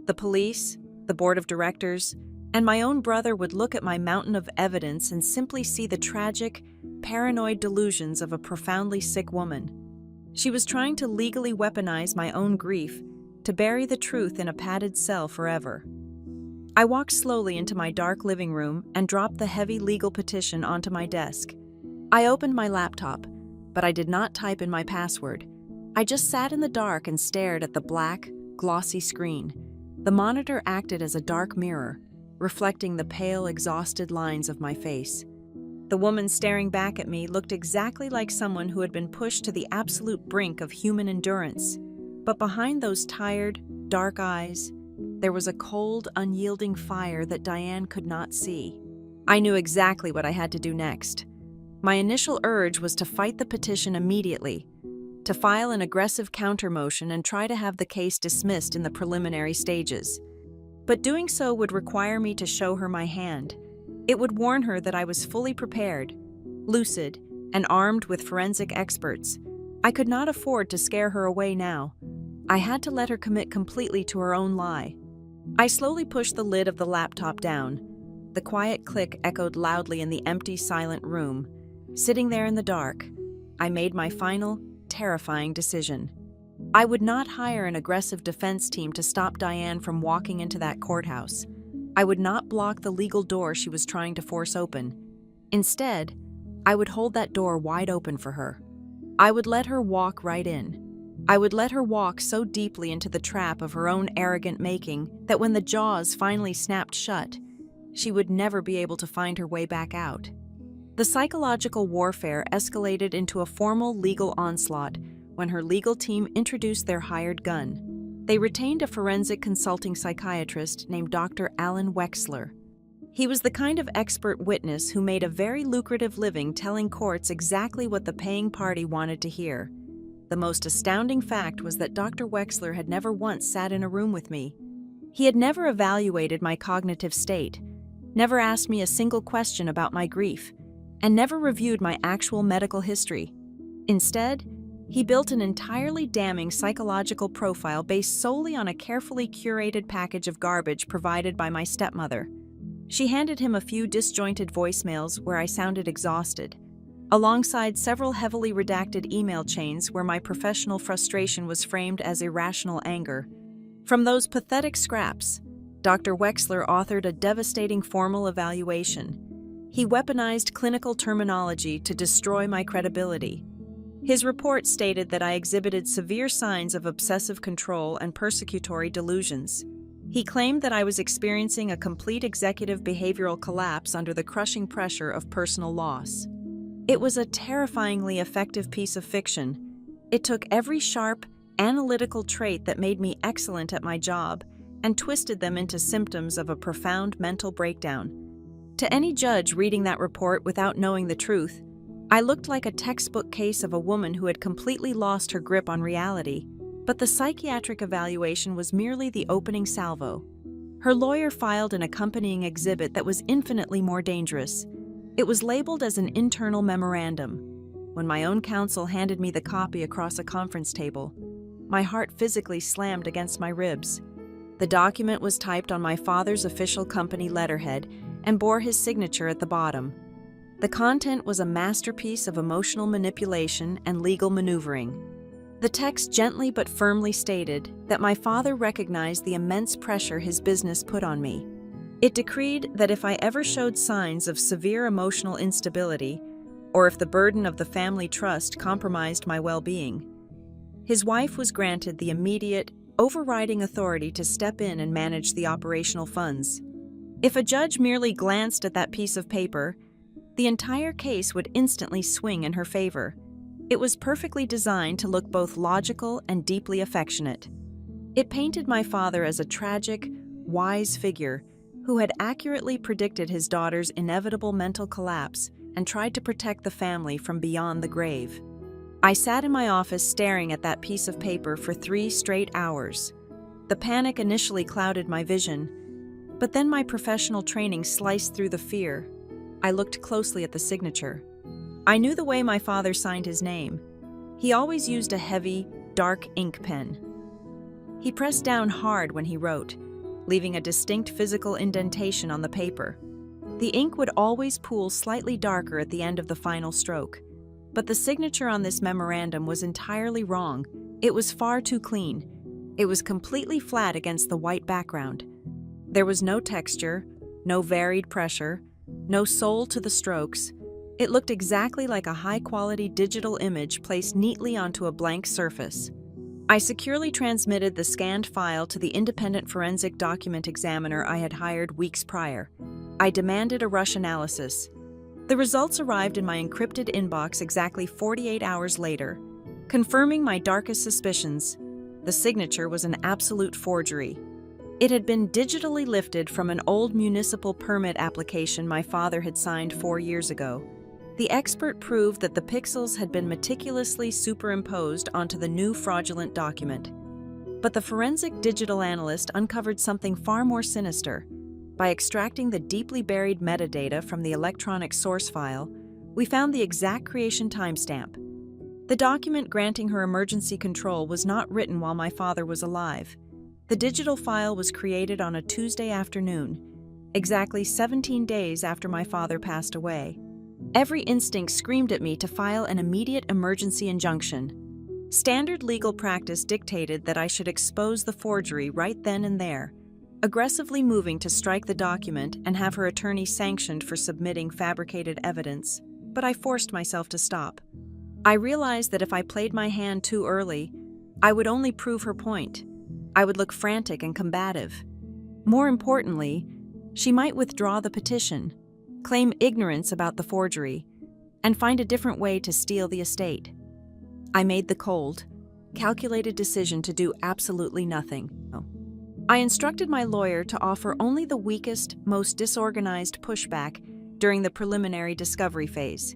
The police, the board of directors, and my own brother would look at my mountain of evidence and simply see the tragic, paranoid delusions of a profoundly sick woman. She was trying to legally weaponize my own grief to bury the truth in a padded cell forever. I walked slowly into my dark living room and dropped the heavy legal petition onto my desk. I opened my laptop, but I did not type in my password. I just sat in the dark and stared at the black, glossy screen. The monitor acted as a dark mirror, reflecting the pale, exhausted lines of my face. The woman staring back at me looked exactly like someone who had been pushed to the absolute brink of human endurance. But behind those tired, dark eyes, there was a cold, unyielding fire that Diane could not see. I knew exactly what I had to do next. My initial urge was to fight the petition immediately, to file an aggressive counter-motion and try to have the case dismissed in the preliminary stages. But doing so would require me to show her my hand. It would warn her that I was fully prepared, lucid, and armed with forensic experts. I could not afford to scare her away now. I had to let her commit completely to her own lie. I slowly pushed the lid of the laptop down. The quiet click echoed loudly in the empty, silent room. Sitting there in the dark, I made my final, terrifying decision. I would not hire an aggressive defense team to stop Diane from walking into that courthouse. I would not block the legal door she was trying to force open. Instead, I would hold that door wide open for her. I would let her walk right in. I would let her walk so deeply into the trap of her own arrogant making that when the jaws finally snapped shut, she would never be able to find her way back out. The psychological warfare escalated into a formal legal onslaught when her legal team introduced their hired gun. They retained a forensic consulting psychiatrist named Dr. Alan Wexler. He was the kind of expert witness who made a very lucrative living telling courts exactly what the paying party wanted to hear. The most astounding fact was that Dr. Wexler had never once sat in a room with me. He had never evaluated my cognitive state, never asked me a single question about my grief, and never reviewed my actual medical history. Instead, he built an entirely damning psychological profile based solely on a carefully curated package of garbage provided by my stepmother. She handed him a few disjointed voicemails where I sounded exhausted, alongside several heavily redacted email chains where my professional frustration was framed as irrational anger. From those pathetic scraps, Dr. Wexler authored a devastating formal evaluation. He weaponized clinical terminology to destroy my credibility. His report stated that I exhibited severe signs of obsessive control and persecutory delusions. He claimed that I was experiencing a complete executive behavioral collapse under the crushing pressure of personal loss. It was a terrifyingly effective piece of fiction. It took every sharp, analytical trait that made me excellent at my job and twisted them into symptoms of a profound mental breakdown. To any judge reading that report without knowing the truth, I looked like a textbook case of a woman who had completely lost her grip on reality, but the psychiatric evaluation was merely the opening salvo. Her lawyer filed an accompanying exhibit that was infinitely more dangerous. It was labeled as an internal memorandum. When my own counsel handed me the copy across a conference table, my heart physically slammed against my ribs. The document was typed on my father's official company letterhead and bore his signature at the bottom. The content was a masterpiece of emotional manipulation and legal maneuvering. The text gently but firmly stated that my father recognized the immense pressure his business put on me. It decreed that if I ever showed signs of severe emotional instability, or if the burden of the family trust compromised my well-being, his wife was granted the immediate, overriding authority to step in and manage the operational funds. If a judge merely glanced at that piece of paper, the entire case would instantly swing in her favor. It was perfectly designed to look both logical and deeply affectionate. It painted my father as a tragic, wise figure who had accurately predicted his daughter's inevitable mental collapse and tried to protect the family from beyond the grave. I sat in my office staring at that piece of paper for 3 straight hours. The panic initially clouded my vision, but then my professional training sliced through the fear. I looked closely at the signature. I knew the way my father signed his name. He always used a heavy, dark ink pen. He pressed down hard when he wrote, leaving a distinct physical indentation on the paper. The ink would always pool slightly darker at the end of the final stroke. But the signature on this memorandum was entirely wrong. It was far too clean. It was completely flat against the white background. There was no texture, no varied pressure, no soul to the strokes. It looked exactly like a high-quality digital image placed neatly onto a blank surface. I securely transmitted the scanned file to the independent forensic document examiner I had hired weeks prior. I demanded a rush analysis. The results arrived in my encrypted inbox exactly 48 hours later, confirming my darkest suspicions. The signature was an absolute forgery. It had been digitally lifted from an old municipal permit application my father had signed 4 years ago. The expert proved that the pixels had been meticulously superimposed onto the new fraudulent document. But the forensic digital analyst uncovered something far more sinister. By extracting the deeply buried metadata from the electronic source file, we found the exact creation timestamp. The document granting her emergency control was not written while my father was alive. The digital file was created on a Tuesday afternoon, exactly 17 days after my father passed away. Every instinct screamed at me to file an immediate emergency injunction. Standard legal practice dictated that I should expose the forgery right then and there, aggressively moving to strike the document and have her attorney sanctioned for submitting fabricated evidence, but I forced myself to stop. I realized that if I played my hand too early, I would only prove her point. I would look frantic and combative. More importantly, she might withdraw the petition, claim ignorance about the forgery, and find a different way to steal the estate. I made the cold, calculated decision to do absolutely nothing. I instructed my lawyer to offer only the weakest, most disorganized pushback during the preliminary discovery phase.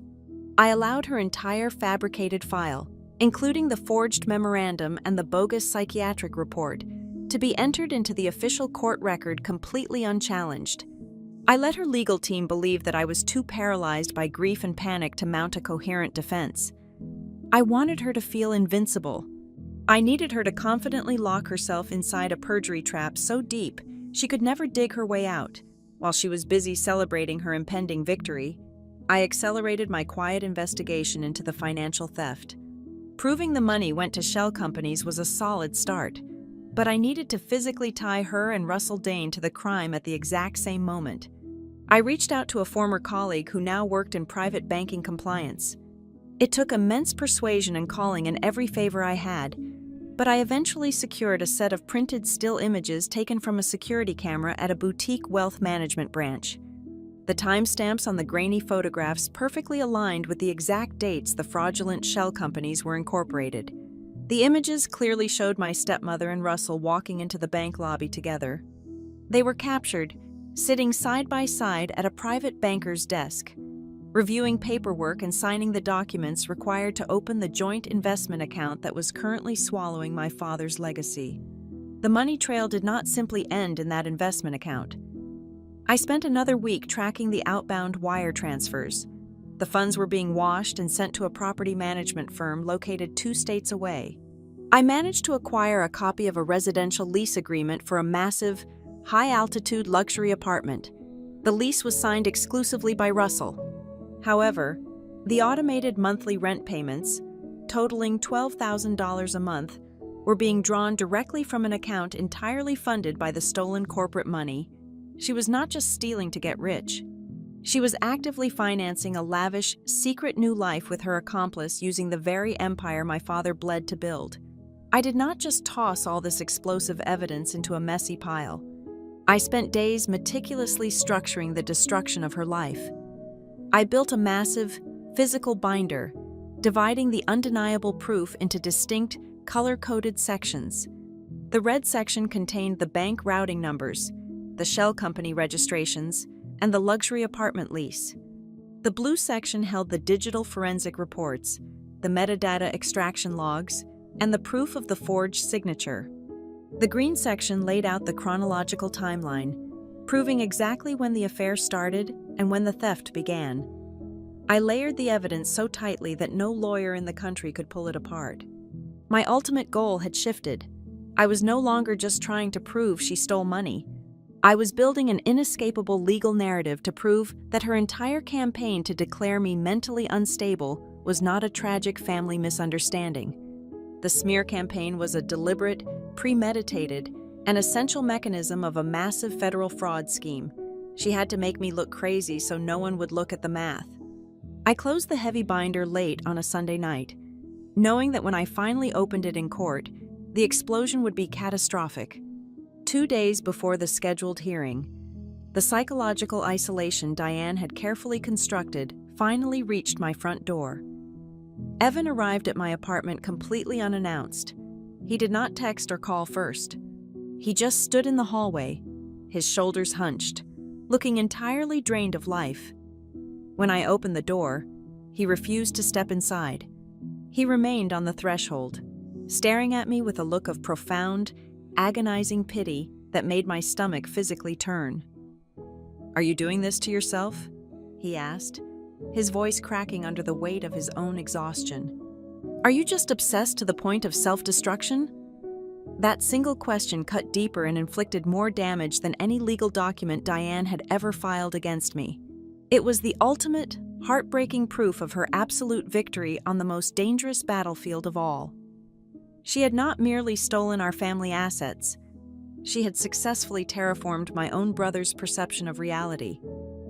I allowed her entire fabricated file, including the forged memorandum and the bogus psychiatric report, to be entered into the official court record completely unchallenged. I let her legal team believe that I was too paralyzed by grief and panic to mount a coherent defense. I wanted her to feel invincible. I needed her to confidently lock herself inside a perjury trap so deep she could never dig her way out. While she was busy celebrating her impending victory, I accelerated my quiet investigation into the financial theft. Proving the money went to shell companies was a solid start, but I needed to physically tie her and Russell Dane to the crime at the exact same moment. I reached out to a former colleague who now worked in private banking compliance. It took immense persuasion and calling in every favor I had, but I eventually secured a set of printed still images taken from a security camera at a boutique wealth management branch. The timestamps on the grainy photographs perfectly aligned with the exact dates the fraudulent shell companies were incorporated. The images clearly showed my stepmother and Russell walking into the bank lobby together. They were captured, sitting side by side at a private banker's desk, reviewing paperwork and signing the documents required to open the joint investment account that was currently swallowing my father's legacy. The money trail did not simply end in that investment account. I spent another week tracking the outbound wire transfers. The funds were being washed and sent to a property management firm located 2 states away. I managed to acquire a copy of a residential lease agreement for a massive, high-altitude luxury apartment. The lease was signed exclusively by Russell. However, the automated monthly rent payments, totaling $12,000 a month, were being drawn directly from an account entirely funded by the stolen corporate money. She was not just stealing to get rich. She was actively financing a lavish, secret new life with her accomplice using the very empire my father bled to build. I did not just toss all this explosive evidence into a messy pile. I spent days meticulously structuring the destruction of her life. I built a massive, physical binder, dividing the undeniable proof into distinct, color-coded sections. The red section contained the bank routing numbers, the shell company registrations, and the luxury apartment lease. The blue section held the digital forensic reports, the metadata extraction logs, and the proof of the forged signature. The green section laid out the chronological timeline, proving exactly when the affair started and when the theft began. I layered the evidence so tightly that no lawyer in the country could pull it apart. My ultimate goal had shifted. I was no longer just trying to prove she stole money. I was building an inescapable legal narrative to prove that her entire campaign to declare me mentally unstable was not a tragic family misunderstanding. The smear campaign was a deliberate, premeditated, and essential mechanism of a massive federal fraud scheme. She had to make me look crazy so no one would look at the math. I closed the heavy binder late on a Sunday night, knowing that when I finally opened it in court, the explosion would be catastrophic. 2 days before the scheduled hearing, the psychological isolation Diane had carefully constructed finally reached my front door. Evan arrived at my apartment completely unannounced. He did not text or call first. He just stood in the hallway, his shoulders hunched, looking entirely drained of life. When I opened the door, he refused to step inside. He remained on the threshold, staring at me with a look of profound, agonizing pity that made my stomach physically turn. "Are you doing this to yourself?" he asked, his voice cracking under the weight of his own exhaustion. "Are you just obsessed to the point of self-destruction?" That single question cut deeper and inflicted more damage than any legal document Diane had ever filed against me. It was the ultimate, heartbreaking proof of her absolute victory on the most dangerous battlefield of all. She had not merely stolen our family assets. She had successfully terraformed my own brother's perception of reality.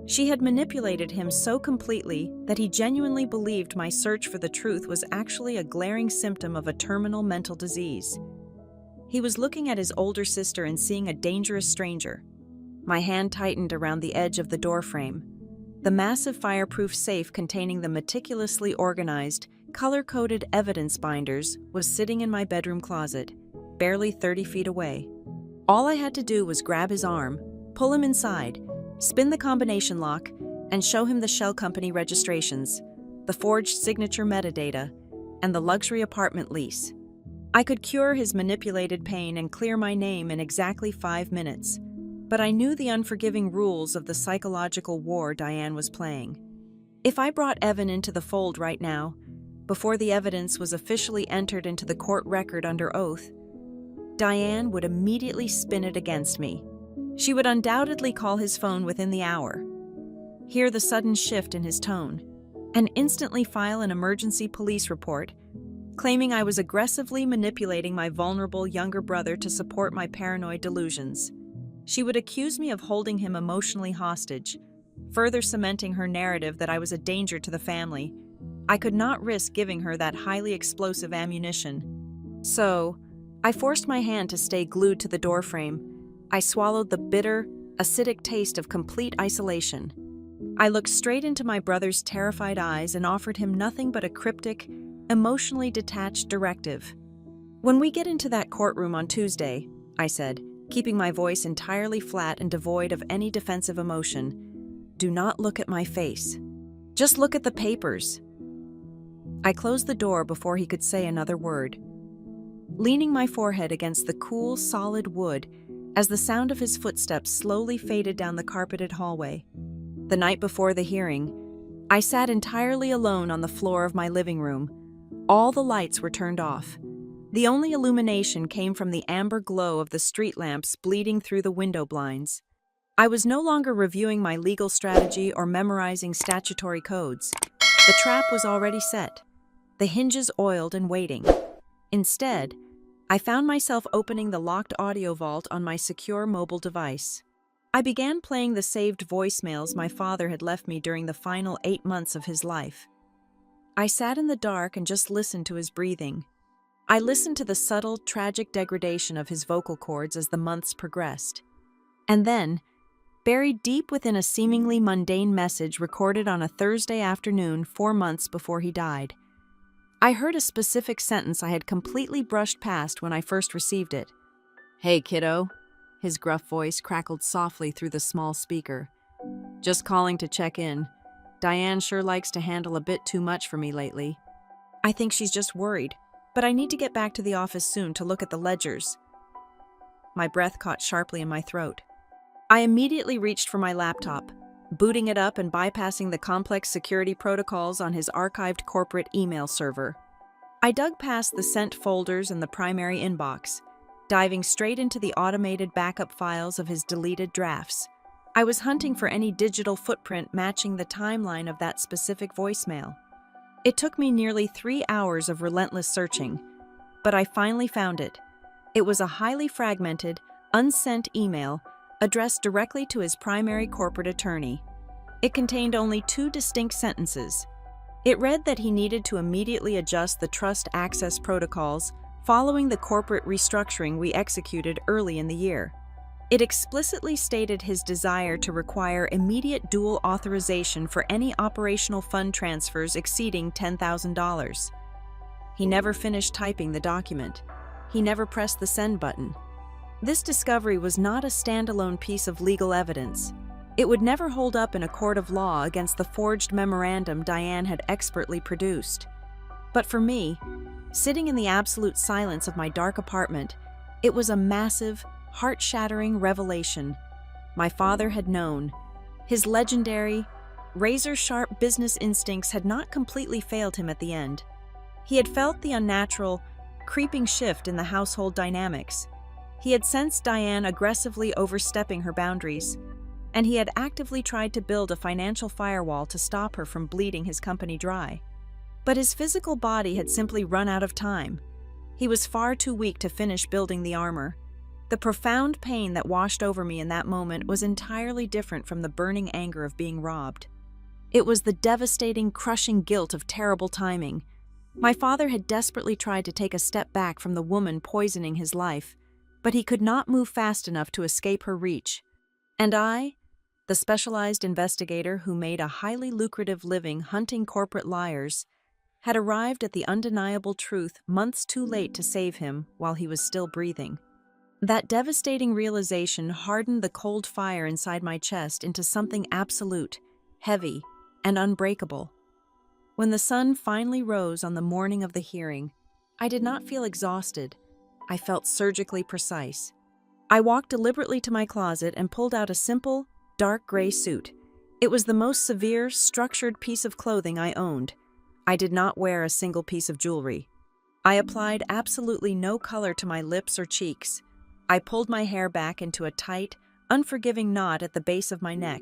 She had manipulated him so completely that he genuinely believed my search for the truth was actually a glaring symptom of a terminal mental disease. He was looking at his older sister and seeing a dangerous stranger. My hand tightened around the edge of the doorframe. The massive fireproof safe containing the meticulously organized, color-coded evidence binders was sitting in my bedroom closet, barely 30 feet away. All I had to do was grab his arm, pull him inside, spin the combination lock, and show him the shell company registrations, the forged signature metadata, and the luxury apartment lease. I could cure his manipulated pain and clear my name in exactly 5 minutes, but I knew the unforgiving rules of the psychological war Diane was playing. If I brought Evan into the fold right now, before the evidence was officially entered into the court record under oath, Diane would immediately spin it against me. She would undoubtedly call his phone within the hour, hear the sudden shift in his tone, and instantly file an emergency police report, claiming I was aggressively manipulating my vulnerable younger brother to support my paranoid delusions. She would accuse me of holding him emotionally hostage, further cementing her narrative that I was a danger to the family. I could not risk giving her that highly explosive ammunition. So, I forced my hand to stay glued to the doorframe. I swallowed the bitter, acidic taste of complete isolation. I looked straight into my brother's terrified eyes and offered him nothing but a cryptic, emotionally detached directive. "When we get into that courtroom on Tuesday," I said, keeping my voice entirely flat and devoid of any defensive emotion, "do not look at my face. Just look at the papers." I closed the door before he could say another word, leaning my forehead against the cool, solid wood as the sound of his footsteps slowly faded down the carpeted hallway. The night before the hearing, I sat entirely alone on the floor of my living room. All the lights were turned off. The only illumination came from the amber glow of the street lamps bleeding through the window blinds. I was no longer reviewing my legal strategy or memorizing statutory codes. The trap was already set, the hinges oiled and waiting. Instead, I found myself opening the locked audio vault on my secure mobile device. I began playing the saved voicemails my father had left me during the final 8 months of his life. I sat in the dark and just listened to his breathing. I listened to the subtle, tragic degradation of his vocal cords as the months progressed. And then, buried deep within a seemingly mundane message recorded on a Thursday afternoon 4 months before he died, I heard a specific sentence I had completely brushed past when I first received it. "Hey, kiddo," his gruff voice crackled softly through the small speaker. "Just calling to check in. Diane sure likes to handle a bit too much for me lately. I think she's just worried, but I need to get back to the office soon to look at the ledgers." My breath caught sharply in my throat. I immediately reached for my laptop, booting it up and bypassing the complex security protocols on his archived corporate email server. I dug past the sent folders and the primary inbox, diving straight into the automated backup files of his deleted drafts. I was hunting for any digital footprint matching the timeline of that specific voicemail. It took me nearly 3 hours of relentless searching, but I finally found it. It was a highly fragmented, unsent email addressed directly to his primary corporate attorney. It contained only 2 distinct sentences. It read that he needed to immediately adjust the trust access protocols following the corporate restructuring we executed early in the year. It explicitly stated his desire to require immediate dual authorization for any operational fund transfers exceeding $10,000. He never finished typing the document. He never pressed the send button. This discovery was not a standalone piece of legal evidence. It would never hold up in a court of law against the forged memorandum Diane had expertly produced. But for me, sitting in the absolute silence of my dark apartment, it was a massive, heart-shattering revelation. My father had known. His legendary, razor-sharp business instincts had not completely failed him at the end. He had felt the unnatural, creeping shift in the household dynamics. He had sensed Diane aggressively overstepping her boundaries, and he had actively tried to build a financial firewall to stop her from bleeding his company dry. But his physical body had simply run out of time. He was far too weak to finish building the armor. The profound pain that washed over me in that moment was entirely different from the burning anger of being robbed. It was the devastating, crushing guilt of terrible timing. My father had desperately tried to take a step back from the woman poisoning his life, but he could not move fast enough to escape her reach. And I, the specialized investigator who made a highly lucrative living hunting corporate liars, had arrived at the undeniable truth months too late to save him while he was still breathing. That devastating realization hardened the cold fire inside my chest into something absolute, heavy, and unbreakable. When the sun finally rose on the morning of the hearing, I did not feel exhausted. I felt surgically precise. I walked deliberately to my closet and pulled out a simple, dark gray suit. It was the most severe, structured piece of clothing I owned. I did not wear a single piece of jewelry. I applied absolutely no color to my lips or cheeks. I pulled my hair back into a tight, unforgiving knot at the base of my neck.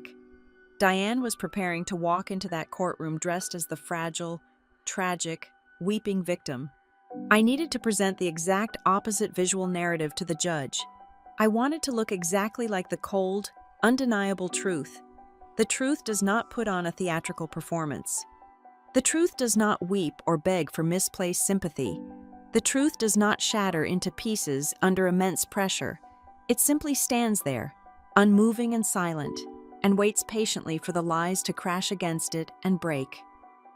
Diane was preparing to walk into that courtroom dressed as the fragile, tragic, weeping victim. I needed to present the exact opposite visual narrative to the judge. I wanted to look exactly like the cold, undeniable truth. The truth does not put on a theatrical performance. The truth does not weep or beg for misplaced sympathy. The truth does not shatter into pieces under immense pressure. It simply stands there, unmoving and silent, and waits patiently for the lies to crash against it and break.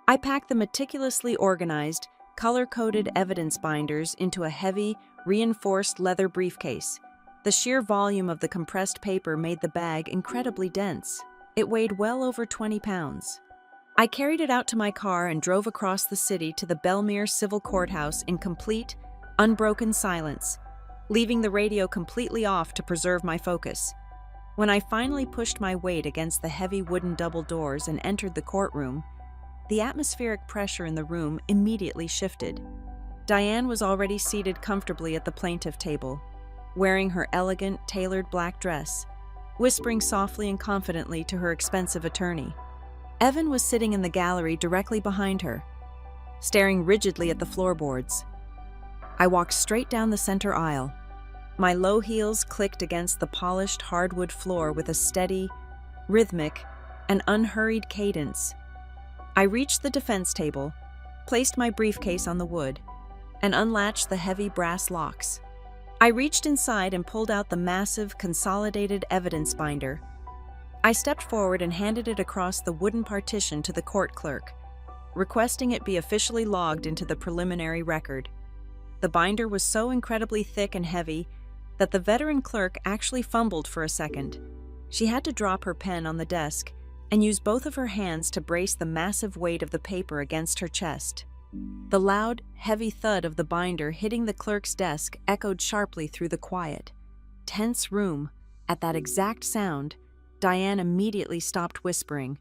I packed the meticulously organized, color-coded evidence binders into a heavy, reinforced leather briefcase. The sheer volume of the compressed paper made the bag incredibly dense. It weighed well over 20 pounds. I carried it out to my car and drove across the city to the Belmere Civil Courthouse in complete, unbroken silence, leaving the radio completely off to preserve my focus. When I finally pushed my weight against the heavy wooden double doors and entered the courtroom, the atmospheric pressure in the room immediately shifted. Diane was already seated comfortably at the plaintiff table, wearing her elegant, tailored black dress, whispering softly and confidently to her expensive attorney. Evan was sitting in the gallery directly behind her, staring rigidly at the floorboards. I walked straight down the center aisle. My low heels clicked against the polished hardwood floor with a steady, rhythmic, and unhurried cadence. I reached the defense table, placed my briefcase on the wood, and unlatched the heavy brass locks. I reached inside and pulled out the massive, consolidated evidence binder. I stepped forward and handed it across the wooden partition to the court clerk, requesting it be officially logged into the preliminary record. The binder was so incredibly thick and heavy that the veteran clerk actually fumbled for a second. She had to drop her pen on the desk and use both of her hands to brace the massive weight of the paper against her chest. The loud, heavy thud of the binder hitting the clerk's desk echoed sharply through the quiet. tense room, at that exact sound, Diane immediately stopped whispering.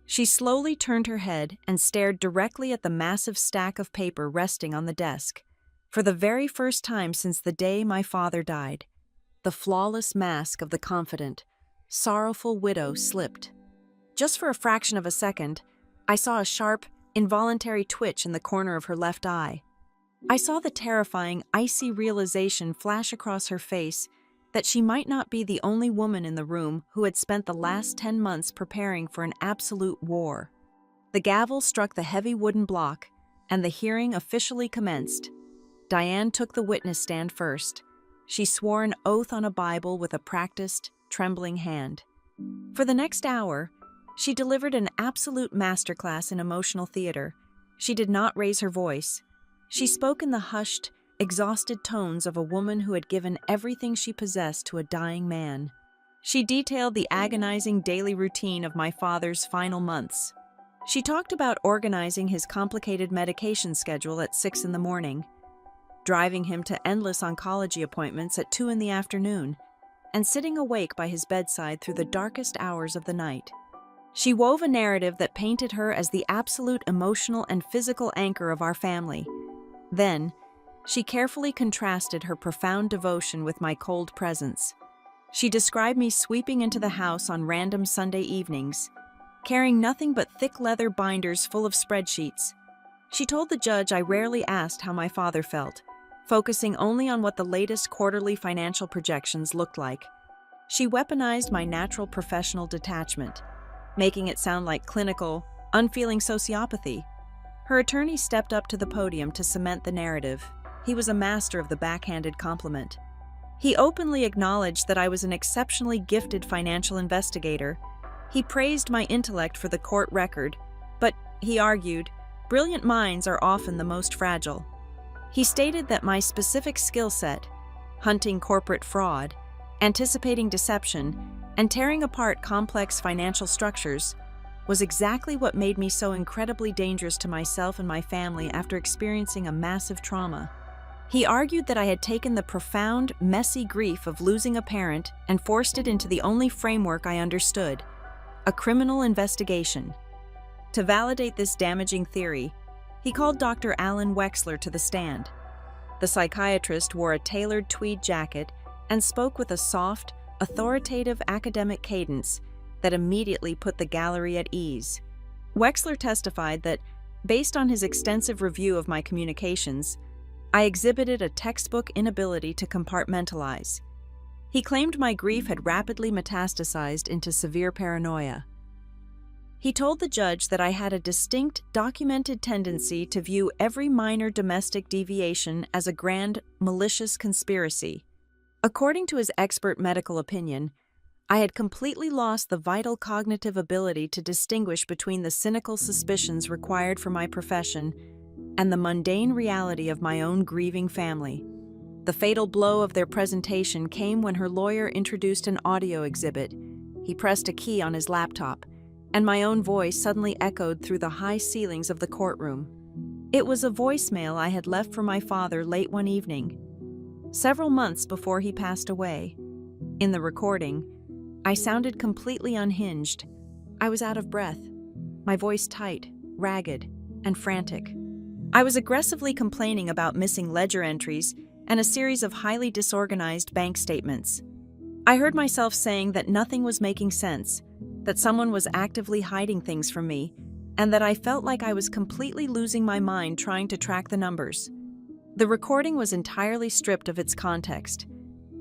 She slowly turned her head and stared directly at the massive stack of paper resting on the desk. For the very first time since the day my father died, the flawless mask of the confident, sorrowful widow slipped. Just for a fraction of a second, I saw a sharp, involuntary twitch in the corner of her left eye. I saw the terrifying, icy realization flash across her face that she might not be the only woman in the room who had spent the last 10 months preparing for an absolute war. The gavel struck the heavy wooden block, and the hearing officially commenced. Diane took the witness stand first. She swore an oath on a Bible with a practiced, trembling hand. For the next hour, she delivered an absolute masterclass in emotional theater. She did not raise her voice. She spoke in the hushed, exhausted tones of a woman who had given everything she possessed to a dying man. She detailed the agonizing daily routine of my father's final months. She talked about organizing his complicated medication schedule at 6 in the morning, driving him to endless oncology appointments at 2 in the afternoon, and sitting awake by his bedside through the darkest hours of the night. She wove a narrative that painted her as the absolute emotional and physical anchor of our family. Then, she carefully contrasted her profound devotion with my cold presence. She described me sweeping into the house on random Sunday evenings, carrying nothing but thick leather binders full of spreadsheets. She told the judge I rarely asked how my father felt, focusing only on what the latest quarterly financial projections looked like. She weaponized my natural professional detachment, making it sound like clinical, unfeeling sociopathy. Her attorney stepped up to the podium to cement the narrative. He was a master of the backhanded compliment. He openly acknowledged that I was an exceptionally gifted financial investigator. He praised my intellect for the court record, but, he argued, brilliant minds are often the most fragile. He stated that my specific skill set, hunting corporate fraud, anticipating deception, and tearing apart complex financial structures, was exactly what made me so incredibly dangerous to myself and my family after experiencing a massive trauma. He argued that I had taken the profound, messy grief of losing a parent and forced it into the only framework I understood: a criminal investigation. To validate this damaging theory, he called Dr. Alan Wexler to the stand. The psychiatrist wore a tailored tweed jacket and spoke with a soft, authoritative academic cadence that immediately put the gallery at ease. Wexler testified that, based on his extensive review of my communications, I exhibited a textbook inability to compartmentalize. He claimed my grief had rapidly metastasized into severe paranoia. He told the judge that I had a distinct, documented tendency to view every minor domestic deviation as a grand, malicious conspiracy. According to his expert medical opinion, I had completely lost the vital cognitive ability to distinguish between the cynical suspicions required for my profession and the mundane reality of my own grieving family. The fatal blow of their presentation came when her lawyer introduced an audio exhibit. He pressed a key on his laptop, and my own voice suddenly echoed through the high ceilings of the courtroom. It was a voicemail I had left for my father late one evening, several months before he passed away. In the recording, I sounded completely unhinged. I was out of breath, my voice tight, ragged, and frantic. I was aggressively complaining about missing ledger entries and a series of highly disorganized bank statements. I heard myself saying that nothing was making sense, that someone was actively hiding things from me, and that I felt like I was completely losing my mind trying to track the numbers. The recording was entirely stripped of its context.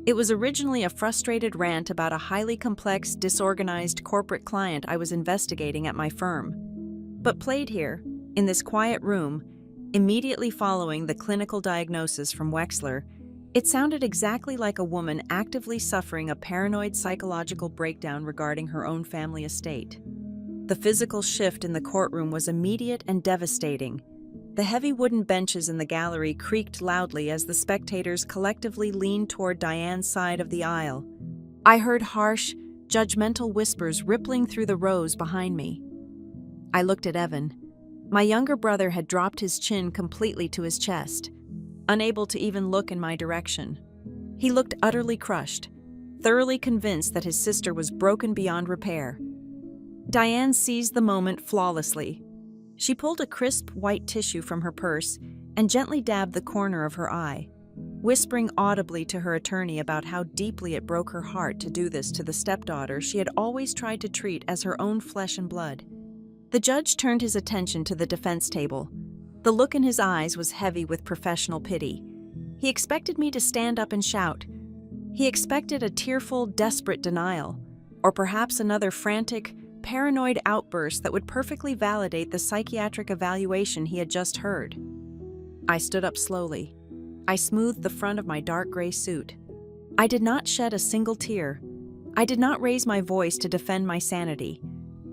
It was originally a frustrated rant about a highly complex, disorganized corporate client I was investigating at my firm. But played here, in this quiet room, immediately following the clinical diagnosis from Wexler, it sounded exactly like a woman actively suffering a paranoid psychological breakdown regarding her own family estate. The physical shift in the courtroom was immediate and devastating. The heavy wooden benches in the gallery creaked loudly as the spectators collectively leaned toward Diane's side of the aisle. I heard harsh, judgmental whispers rippling through the rows behind me. I looked at Evan. My younger brother had dropped his chin completely to his chest, unable to even look in my direction. He looked utterly crushed, thoroughly convinced that his sister was broken beyond repair. Diane seized the moment flawlessly. She pulled a crisp white tissue from her purse and gently dabbed the corner of her eye, whispering audibly to her attorney about how deeply it broke her heart to do this to the stepdaughter she had always tried to treat as her own flesh and blood. The judge turned his attention to the defense table. The look in his eyes was heavy with professional pity. He expected me to stand up and shout. He expected a tearful, desperate denial, or perhaps another frantic, paranoid outburst that would perfectly validate the psychiatric evaluation he had just heard. I stood up slowly. I smoothed the front of my dark gray suit. I did not shed a single tear. I did not raise my voice to defend my sanity.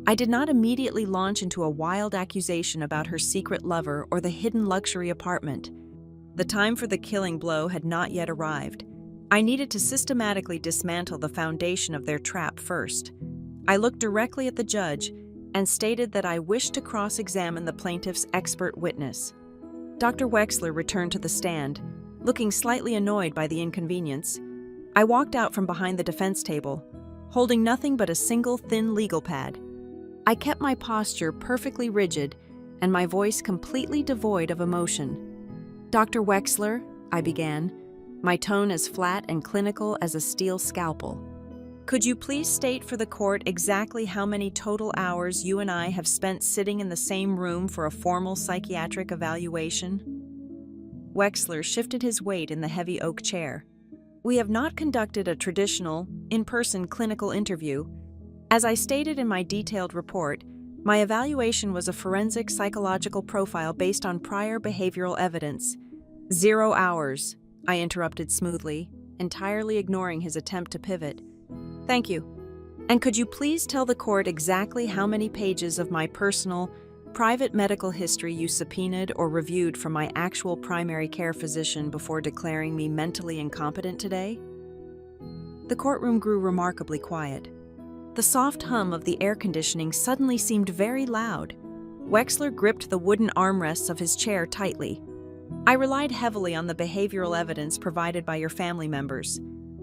I did not immediately launch into a wild accusation about her secret lover or the hidden luxury apartment. The time for the killing blow had not yet arrived. I needed to systematically dismantle the foundation of their trap first. I looked directly at the judge and stated that I wished to cross-examine the plaintiff's expert witness. Dr. Wexler returned to the stand, looking slightly annoyed by the inconvenience. I walked out from behind the defense table, holding nothing but a single thin legal pad. I kept my posture perfectly rigid and my voice completely devoid of emotion. Dr. Wexler, I began, my tone as flat and clinical as a steel scalpel. Could you please state for the court exactly how many total hours you and I have spent sitting in the same room for a formal psychiatric evaluation? Wexler shifted his weight in the heavy oak chair. We have not conducted a traditional, in-person clinical interview. As I stated in my detailed report, my evaluation was a forensic psychological profile based on prior behavioral evidence. 0 hours, I interrupted smoothly, entirely ignoring his attempt to pivot. Thank you. And could you please tell the court exactly how many pages of my personal, private medical history you subpoenaed or reviewed from my actual primary care physician before declaring me mentally incompetent today? The courtroom grew remarkably quiet. The soft hum of the air conditioning suddenly seemed very loud. Wexler gripped the wooden armrests of his chair tightly. I relied heavily on the behavioral evidence provided by your family members,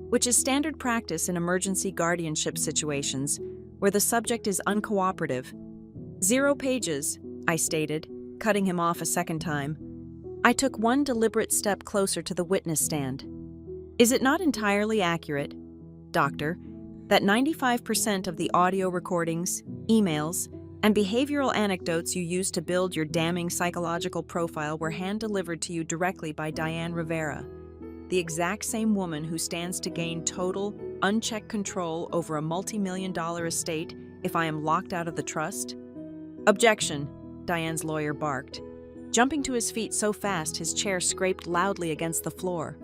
which is standard practice in emergency guardianship situations where the subject is uncooperative. 0 pages, I stated, cutting him off a second time. I took one deliberate step closer to the witness stand. Is it not entirely accurate, doctor, that 95% of the audio recordings, emails, and behavioral anecdotes you used to build your damning psychological profile were hand-delivered to you directly by Diane Rivera, the exact same woman who stands to gain total, unchecked control over a multi-million-dollar estate if I am locked out of the trust? Objection, Diane's lawyer barked, jumping to his feet so fast his chair scraped loudly against the floor.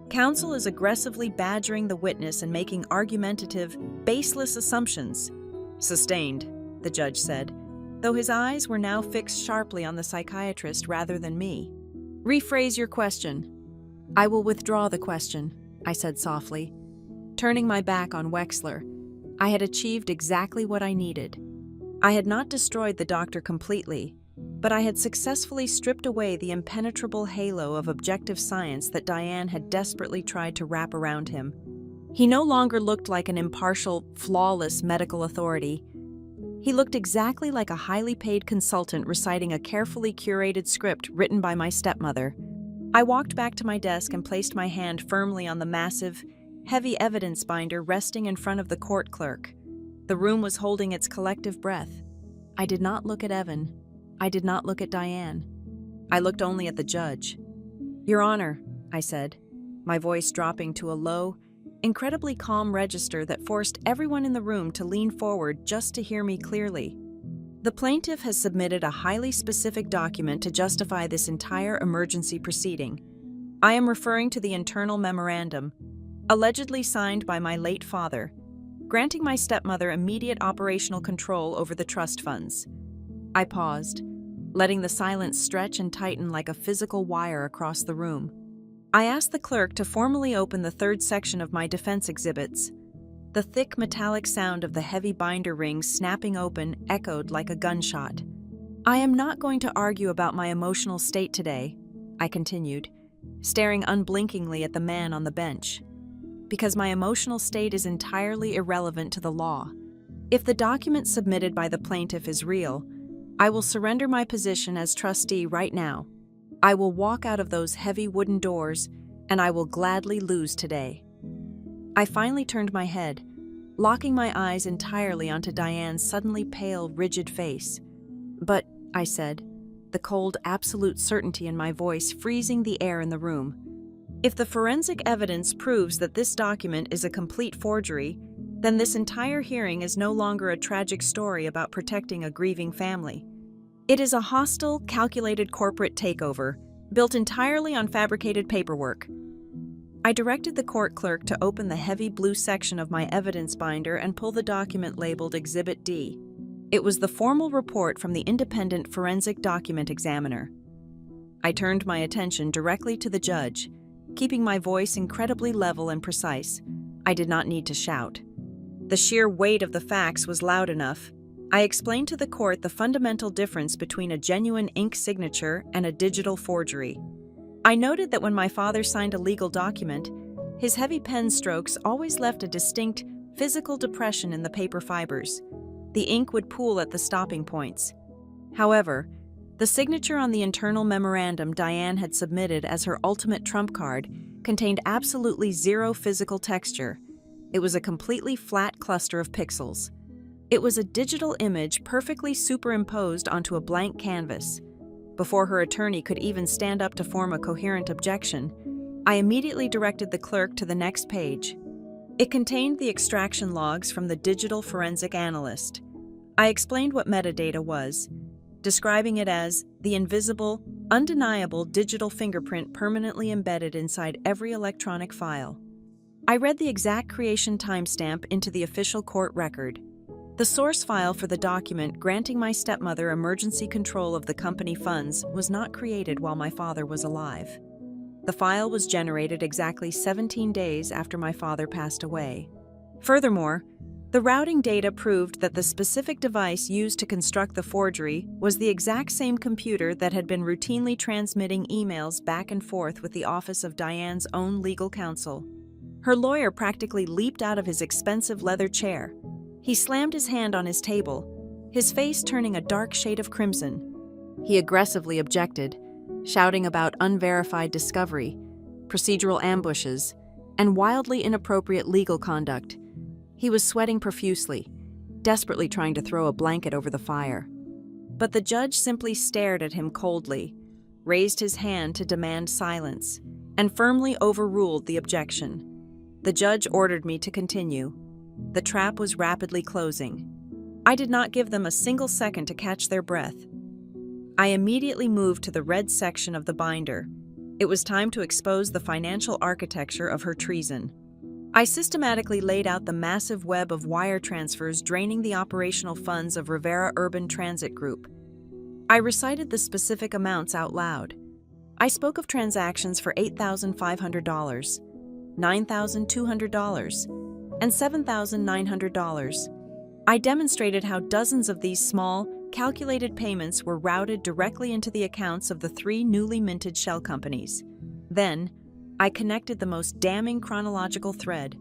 Counsel is aggressively badgering the witness and making argumentative, baseless assumptions. Sustained, the judge said, though his eyes were now fixed sharply on the psychiatrist rather than me. Rephrase your question. I will withdraw the question, I said softly. Turning my back on Wexler, I had achieved exactly what I needed. I had not destroyed the doctor completely, but I had successfully stripped away the impenetrable halo of objective science that Diane had desperately tried to wrap around him. He no longer looked like an impartial, flawless medical authority. He looked exactly like a highly paid consultant reciting a carefully curated script written by my stepmother. I walked back to my desk and placed my hand firmly on the massive, heavy evidence binder resting in front of the court clerk. The room was holding its collective breath. I did not look at Evan. I did not look at Diane. I looked only at the judge. Your Honor, I said, my voice dropping to a low, incredibly calm register that forced everyone in the room to lean forward just to hear me clearly. The plaintiff has submitted a highly specific document to justify this entire emergency proceeding. I am referring to the internal memorandum, allegedly signed by my late father, granting my stepmother immediate operational control over the trust funds. I paused, letting the silence stretch and tighten like a physical wire across the room. I asked the clerk to formally open the third section of my defense exhibits. The thick metallic sound of the heavy binder rings snapping open echoed like a gunshot. I am not going to argue about my emotional state today, I continued, staring unblinkingly at the man on the bench. because my emotional state is entirely irrelevant to the law. If the document submitted by the plaintiff is real, I will surrender my position as trustee right now. I will walk out of those heavy wooden doors, and I will gladly lose today. I finally turned my head, locking my eyes entirely onto Diane's suddenly pale, rigid face. "But," I said, the cold, absolute certainty in my voice freezing the air in the room, "if the forensic evidence proves that this document is a complete forgery, then this entire hearing is no longer a tragic story about protecting a grieving family. It is a hostile, calculated corporate takeover, built entirely on fabricated paperwork." I directed the court clerk to open the heavy blue section of my evidence binder and pull the document labeled Exhibit D. It was the formal report from the independent forensic document examiner. I turned my attention directly to the judge, keeping my voice incredibly level and precise. I did not need to shout. The sheer weight of the facts was loud enough. I explained to the court the fundamental difference between a genuine ink signature and a digital forgery. I noted that when my father signed a legal document, his heavy pen strokes always left a distinct, physical depression in the paper fibers. The ink would pool at the stopping points. However, the signature on the internal memorandum Diane had submitted as her ultimate trump card contained absolutely zero physical texture. It was a completely flat cluster of pixels. It was a digital image perfectly superimposed onto a blank canvas. Before her attorney could even stand up to form a coherent objection, I immediately directed the clerk to the next page. It contained the extraction logs from the digital forensic analyst. I explained what metadata was, describing it as the invisible, undeniable digital fingerprint permanently embedded inside every electronic file. I read the exact creation timestamp into the official court record. The source file for the document granting my stepmother emergency control of the company funds was not created while my father was alive. The file was generated exactly 17 days after my father passed away. Furthermore, the routing data proved that the specific device used to construct the forgery was the exact same computer that had been routinely transmitting emails back and forth with the office of Diane's own legal counsel. Her lawyer practically leaped out of his expensive leather chair. He slammed his hand on his table, his face turning a dark shade of crimson. He aggressively objected, shouting about unverified discovery, procedural ambushes, and wildly inappropriate legal conduct. He was sweating profusely, desperately trying to throw a blanket over the fire. But the judge simply stared at him coldly, raised his hand to demand silence, and firmly overruled the objection. The judge ordered me to continue. The trap was rapidly closing. I did not give them a single second to catch their breath. I immediately moved to the red section of the binder. It was time to expose the financial architecture of her treason. I systematically laid out the massive web of wire transfers draining the operational funds of Rivera Urban Transit Group. I recited the specific amounts out loud. I spoke of transactions for $8,500, $9,200, and $7,900. I demonstrated how dozens of these small, calculated payments were routed directly into the accounts of the 3 newly minted shell companies. Then, I connected the most damning chronological thread.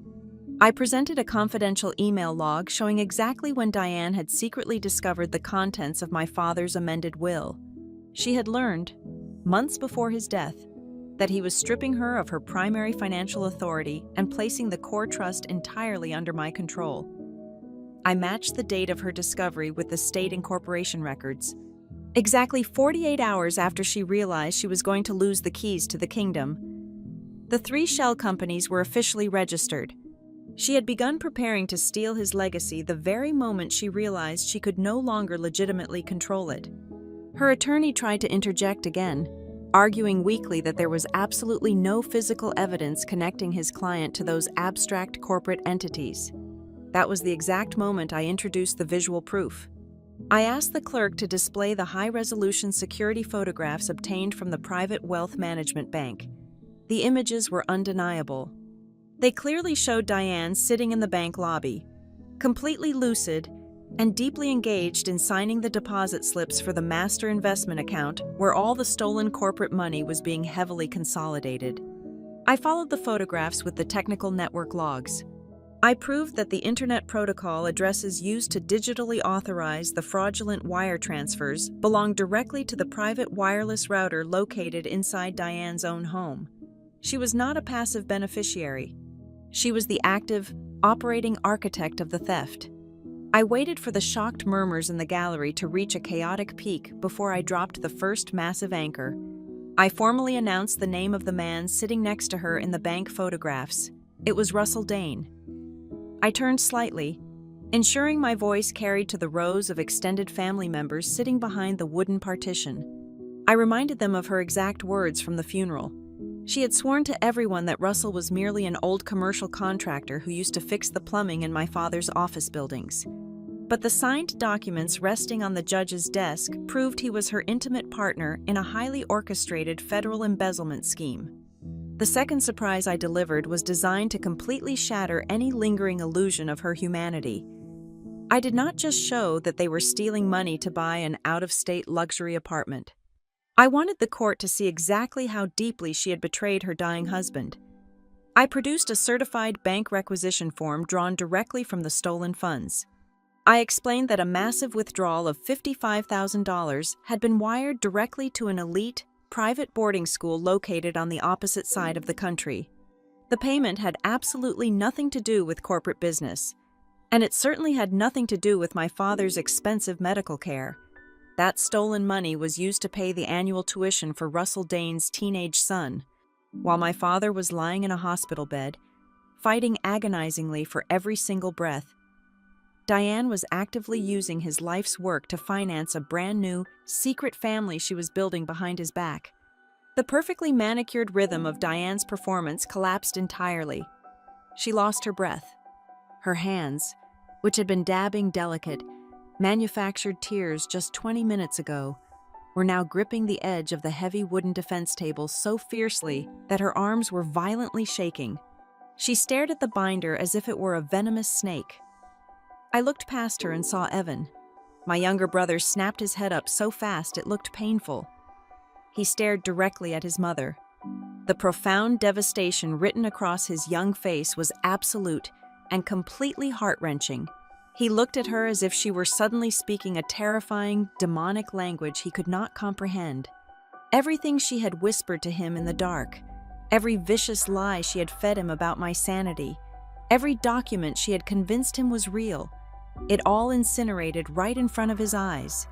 I presented a confidential email log showing exactly when Diane had secretly discovered the contents of my father's amended will. She had learned, months before his death, that he was stripping her of her primary financial authority and placing the core trust entirely under my control. I matched the date of her discovery with the state incorporation records. Exactly 48 hours after she realized she was going to lose the keys to the kingdom, the 3 shell companies were officially registered. She had begun preparing to steal his legacy the very moment she realized she could no longer legitimately control it. Her attorney tried to interject again, arguing weakly that there was absolutely no physical evidence connecting his client to those abstract corporate entities. That was the exact moment I introduced the visual proof. I asked the clerk to display the high-resolution security photographs obtained from the private wealth management bank. The images were undeniable. They clearly showed Diane sitting in the bank lobby, completely lucid and deeply engaged in signing the deposit slips for the master investment account where all the stolen corporate money was being heavily consolidated. I followed the photographs with the technical network logs. I proved that the Internet Protocol addresses used to digitally authorize the fraudulent wire transfers belonged directly to the private wireless router located inside Diane's own home. She was not a passive beneficiary. She was the active, operating architect of the theft. I waited for the shocked murmurs in the gallery to reach a chaotic peak before I dropped the first massive anchor. I formally announced the name of the man sitting next to her in the bank photographs. It was Russell Dane. I turned slightly, ensuring my voice carried to the rows of extended family members sitting behind the wooden partition. I reminded them of her exact words from the funeral. She had sworn to everyone that Russell was merely an old commercial contractor who used to fix the plumbing in my father's office buildings. But the signed documents resting on the judge's desk proved he was her intimate partner in a highly orchestrated federal embezzlement scheme. The second surprise I delivered was designed to completely shatter any lingering illusion of her humanity. I did not just show that they were stealing money to buy an out-of-state luxury apartment. I wanted the court to see exactly how deeply she had betrayed her dying husband. I produced a certified bank requisition form drawn directly from the stolen funds. I explained that a massive withdrawal of $55,000 had been wired directly to an elite, private boarding school located on the opposite side of the country. The payment had absolutely nothing to do with corporate business, and it certainly had nothing to do with my father's expensive medical care. That stolen money was used to pay the annual tuition for Russell Dane's teenage son, while my father was lying in a hospital bed, fighting agonizingly for every single breath. Diane was actively using his life's work to finance a brand new, secret family she was building behind his back. The perfectly manicured rhythm of Diane's performance collapsed entirely. She lost her breath. Her hands, which had been dabbing delicate, manufactured tears just 20 minutes ago, were now gripping the edge of the heavy wooden defense table so fiercely that her arms were violently shaking. She stared at the binder as if it were a venomous snake. I looked past her and saw Evan. My younger brother snapped his head up so fast it looked painful. He stared directly at his mother. The profound devastation written across his young face was absolute and completely heart-wrenching. He looked at her as if she were suddenly speaking a terrifying, demonic language he could not comprehend. Everything she had whispered to him in the dark, every vicious lie she had fed him about my sanity, every document she had convinced him was real, it all incinerated right in front of his eyes.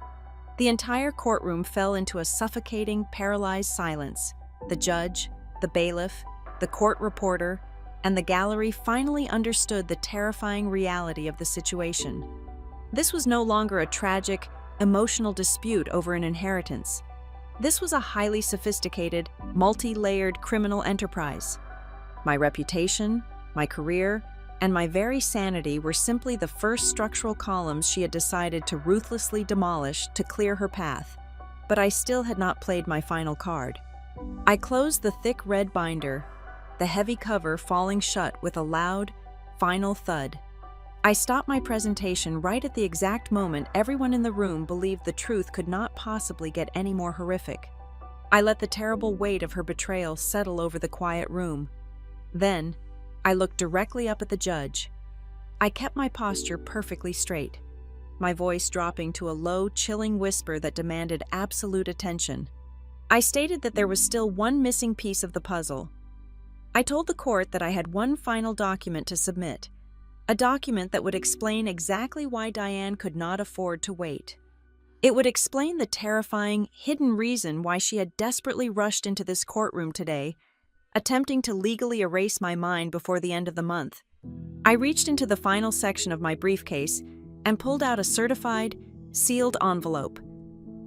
The entire courtroom fell into a suffocating, paralyzed silence. The judge, the bailiff, the court reporter, and the gallery finally understood the terrifying reality of the situation. This was no longer a tragic, emotional dispute over an inheritance. This was a highly sophisticated, multi-layered criminal enterprise. My reputation, my career, and my very sanity were simply the first structural columns she had decided to ruthlessly demolish to clear her path. But I still had not played my final card. I closed the thick red binder, the heavy cover falling shut with a loud, final thud. I stopped my presentation right at the exact moment everyone in the room believed the truth could not possibly get any more horrific. I let the terrible weight of her betrayal settle over the quiet room. Then, I looked directly up at the judge. I kept my posture perfectly straight, my voice dropping to a low, chilling whisper that demanded absolute attention. I stated that there was still one missing piece of the puzzle. I told the court that I had one final document to submit, a document that would explain exactly why Diane could not afford to wait. It would explain the terrifying, hidden reason why she had desperately rushed into this courtroom today, attempting to legally erase my mind before the end of the month. I reached into the final section of my briefcase and pulled out a certified, sealed envelope.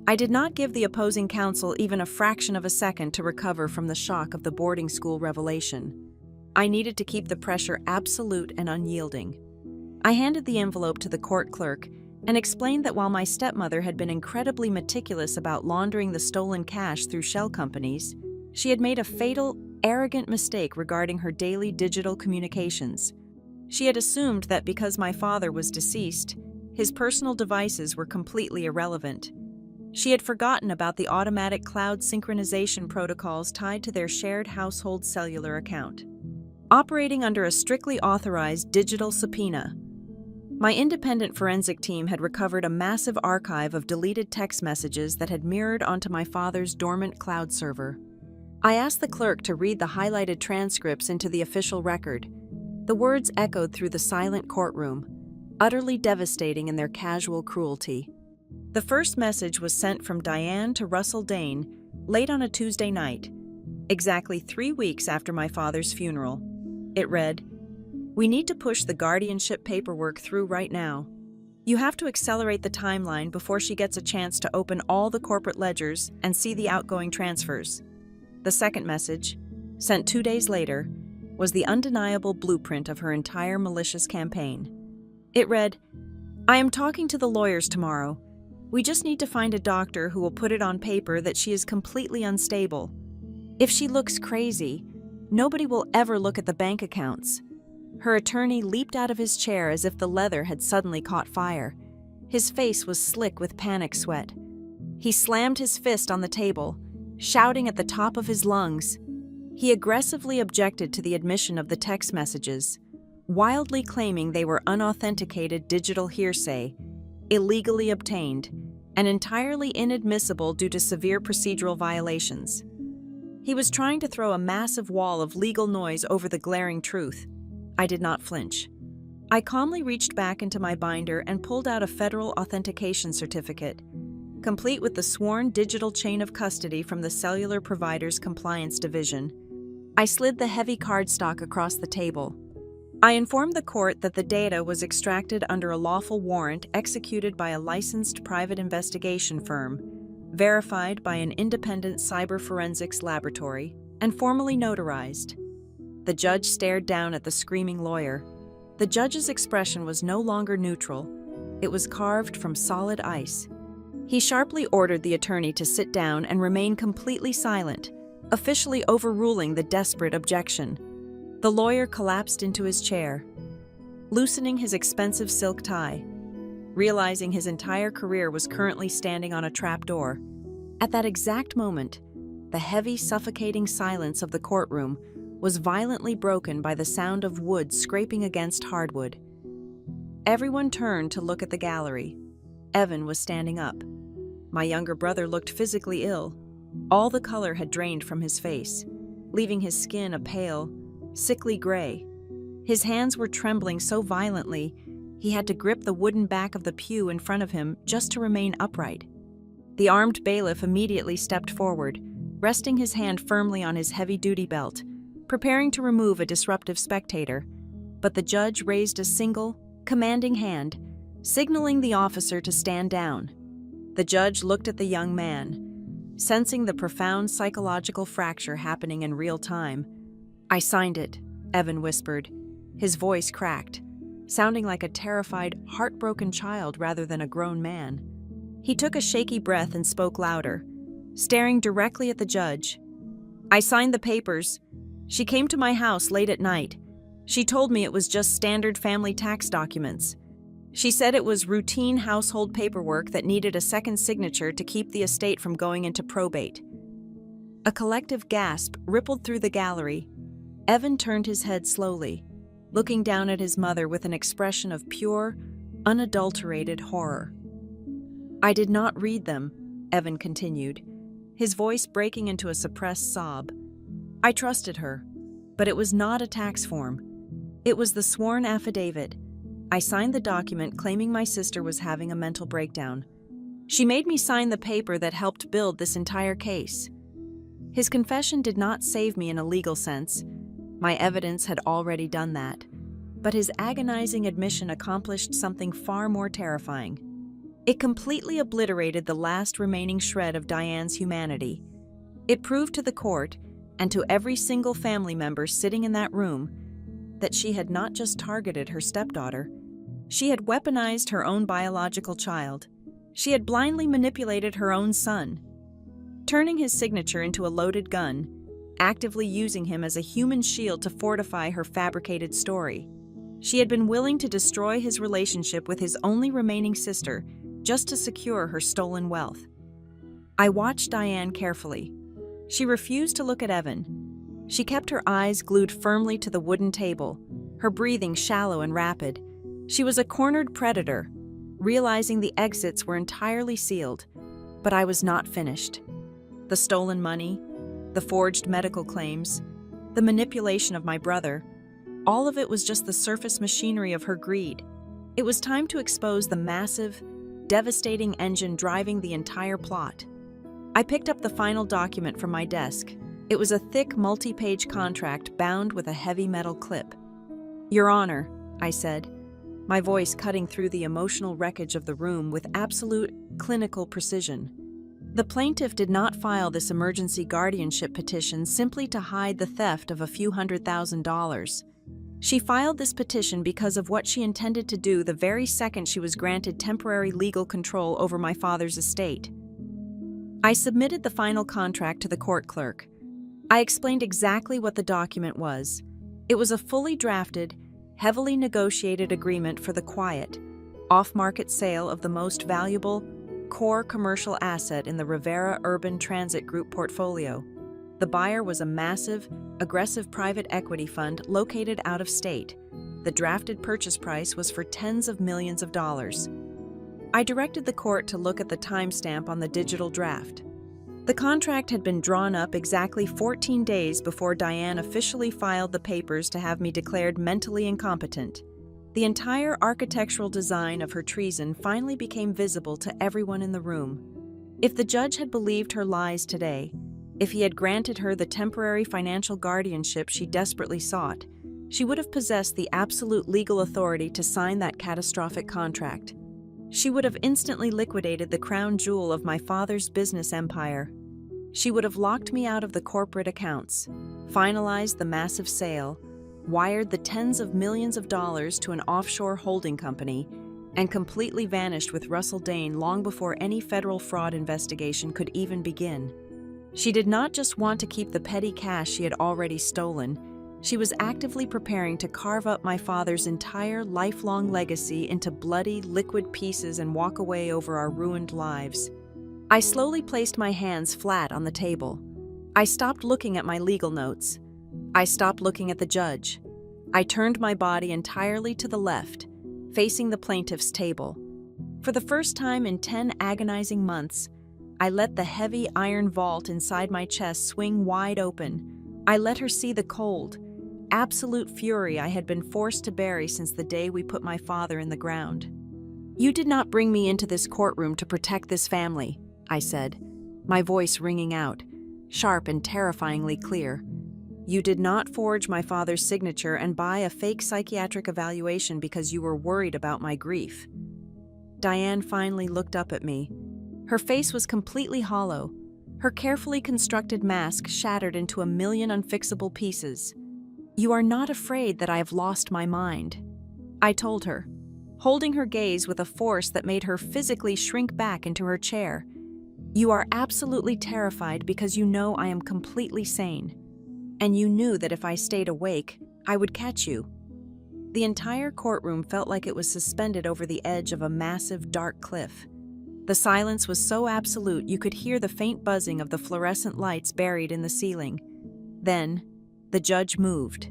I did not give the opposing counsel even a fraction of a second to recover from the shock of the boarding school revelation. I needed to keep the pressure absolute and unyielding. I handed the envelope to the court clerk and explained that while my stepmother had been incredibly meticulous about laundering the stolen cash through shell companies, she had made a fatal, arrogant mistake regarding her daily digital communications. She had assumed that because my father was deceased, his personal devices were completely irrelevant. She had forgotten about the automatic cloud synchronization protocols tied to their shared household cellular account. Operating under a strictly authorized digital subpoena, my independent forensic team had recovered a massive archive of deleted text messages that had mirrored onto my father's dormant cloud server. I asked the clerk to read the highlighted transcripts into the official record. The words echoed through the silent courtroom, utterly devastating in their casual cruelty. The first message was sent from Diane to Russell Dane late on a Tuesday night, exactly 3 weeks after my father's funeral. It read, "We need to push the guardianship paperwork through right now. You have to accelerate the timeline before she gets a chance to open all the corporate ledgers and see the outgoing transfers." The second message, sent 2 days later, was the undeniable blueprint of her entire malicious campaign. It read, "I am talking to the lawyers tomorrow. We just need to find a doctor who will put it on paper that she is completely unstable. If she looks crazy, nobody will ever look at the bank accounts." Her attorney leaped out of his chair as if the leather had suddenly caught fire. His face was slick with panic sweat. He slammed his fist on the table, shouting at the top of his lungs. He aggressively objected to the admission of the text messages, wildly claiming they were unauthenticated digital hearsay, illegally obtained, and entirely inadmissible due to severe procedural violations. He was trying to throw a massive wall of legal noise over the glaring truth. I did not flinch. I calmly reached back into my binder and pulled out a federal authentication certificate, complete with the sworn digital chain of custody from the cellular provider's compliance division. I slid the heavy cardstock across the table. I informed the court that the data was extracted under a lawful warrant executed by a licensed private investigation firm, verified by an independent cyber forensics laboratory, and formally notarized. The judge stared down at the screaming lawyer. The judge's expression was no longer neutral. It was carved from solid ice. He sharply ordered the attorney to sit down and remain completely silent, officially overruling the desperate objection. The lawyer collapsed into his chair, loosening his expensive silk tie, realizing his entire career was currently standing on a trapdoor. At that exact moment, the heavy, suffocating silence of the courtroom was violently broken by the sound of wood scraping against hardwood. Everyone turned to look at the gallery. Evan was standing up. My younger brother looked physically ill. All the color had drained from his face, leaving his skin a pale, sickly gray. His hands were trembling so violently, he had to grip the wooden back of the pew in front of him just to remain upright. The armed bailiff immediately stepped forward, resting his hand firmly on his heavy-duty belt, preparing to remove a disruptive spectator, but the judge raised a single, commanding hand, signaling the officer to stand down. The judge looked at the young man, sensing the profound psychological fracture happening in real time. "I signed it," Evan whispered. His voice cracked, sounding like a terrified, heartbroken child rather than a grown man. He took a shaky breath and spoke louder, staring directly at the judge. "I signed the papers. She came to my house late at night. She told me it was just standard family tax documents. She said it was routine household paperwork that needed a second signature to keep the estate from going into probate." A collective gasp rippled through the gallery. Evan turned his head slowly, looking down at his mother with an expression of pure, unadulterated horror. "I did not read them," Evan continued, his voice breaking into a suppressed sob. "I trusted her, but it was not a tax form. It was the sworn affidavit. I signed the document claiming my sister was having a mental breakdown. She made me sign the paper that helped build this entire case." His confession did not save me in a legal sense. My evidence had already done that. But his agonizing admission accomplished something far more terrifying. It completely obliterated the last remaining shred of Diane's humanity. It proved to the court, and to every single family member sitting in that room, that she had not just targeted her stepdaughter. She had weaponized her own biological child. She had blindly manipulated her own son, turning his signature into a loaded gun, actively using him as a human shield to fortify her fabricated story. She had been willing to destroy his relationship with his only remaining sister just to secure her stolen wealth. I watched Diane carefully. She refused to look at Evan. She kept her eyes glued firmly to the wooden table, her breathing shallow and rapid. She was a cornered predator, realizing the exits were entirely sealed. But I was not finished. The stolen money, the forged medical claims, the manipulation of my brother, all of it was just the surface machinery of her greed. It was time to expose the massive, devastating engine driving the entire plot. I picked up the final document from my desk. It was a thick, multi-page contract bound with a heavy metal clip. "Your Honor," I said, my voice cutting through the emotional wreckage of the room with absolute clinical precision. The plaintiff did not file this emergency guardianship petition simply to hide the theft of a few $100,000. She filed this petition because of what she intended to do the very second she was granted temporary legal control over my father's estate. I submitted the final contract to the court clerk. I explained exactly what the document was. It was a fully drafted, heavily negotiated agreement for the quiet, off-market sale of the most valuable, core commercial asset in the Rivera Urban Transit Group portfolio. The buyer was a massive, aggressive private equity fund located out of state. The drafted purchase price was for tens of millions of dollars. I directed the court to look at the timestamp on the digital draft. The contract had been drawn up exactly 14 days before Diane officially filed the papers to have me declared mentally incompetent. The entire architectural design of her treason finally became visible to everyone in the room. If the judge had believed her lies today, if he had granted her the temporary financial guardianship she desperately sought, she would have possessed the absolute legal authority to sign that catastrophic contract. She would have instantly liquidated the crown jewel of my father's business empire. She would have locked me out of the corporate accounts, finalized the massive sale, wired the tens of millions of dollars to an offshore holding company, and completely vanished with Russell Dane long before any federal fraud investigation could even begin. She did not just want to keep the petty cash she had already stolen. She was actively preparing to carve up my father's entire lifelong legacy into bloody, liquid pieces and walk away over our ruined lives. I slowly placed my hands flat on the table. I stopped looking at my legal notes. I stopped looking at the judge. I turned my body entirely to the left, facing the plaintiff's table. For the first time in 10 agonizing months, I let the heavy iron vault inside my chest swing wide open. I let her see the cold, absolute fury I had been forced to bury since the day we put my father in the ground. "You did not bring me into this courtroom to protect this family," I said, my voice ringing out, sharp and terrifyingly clear. "You did not forge my father's signature and buy a fake psychiatric evaluation because you were worried about my grief." Diane finally looked up at me. Her face was completely hollow, her carefully constructed mask shattered into a million unfixable pieces. "You are not afraid that I have lost my mind," I told her, holding her gaze with a force that made her physically shrink back into her chair. "You are absolutely terrified because you know I am completely sane. And you knew that if I stayed awake, I would catch you." The entire courtroom felt like it was suspended over the edge of a massive, dark cliff. The silence was so absolute you could hear the faint buzzing of the fluorescent lights buried in the ceiling. Then, the judge moved.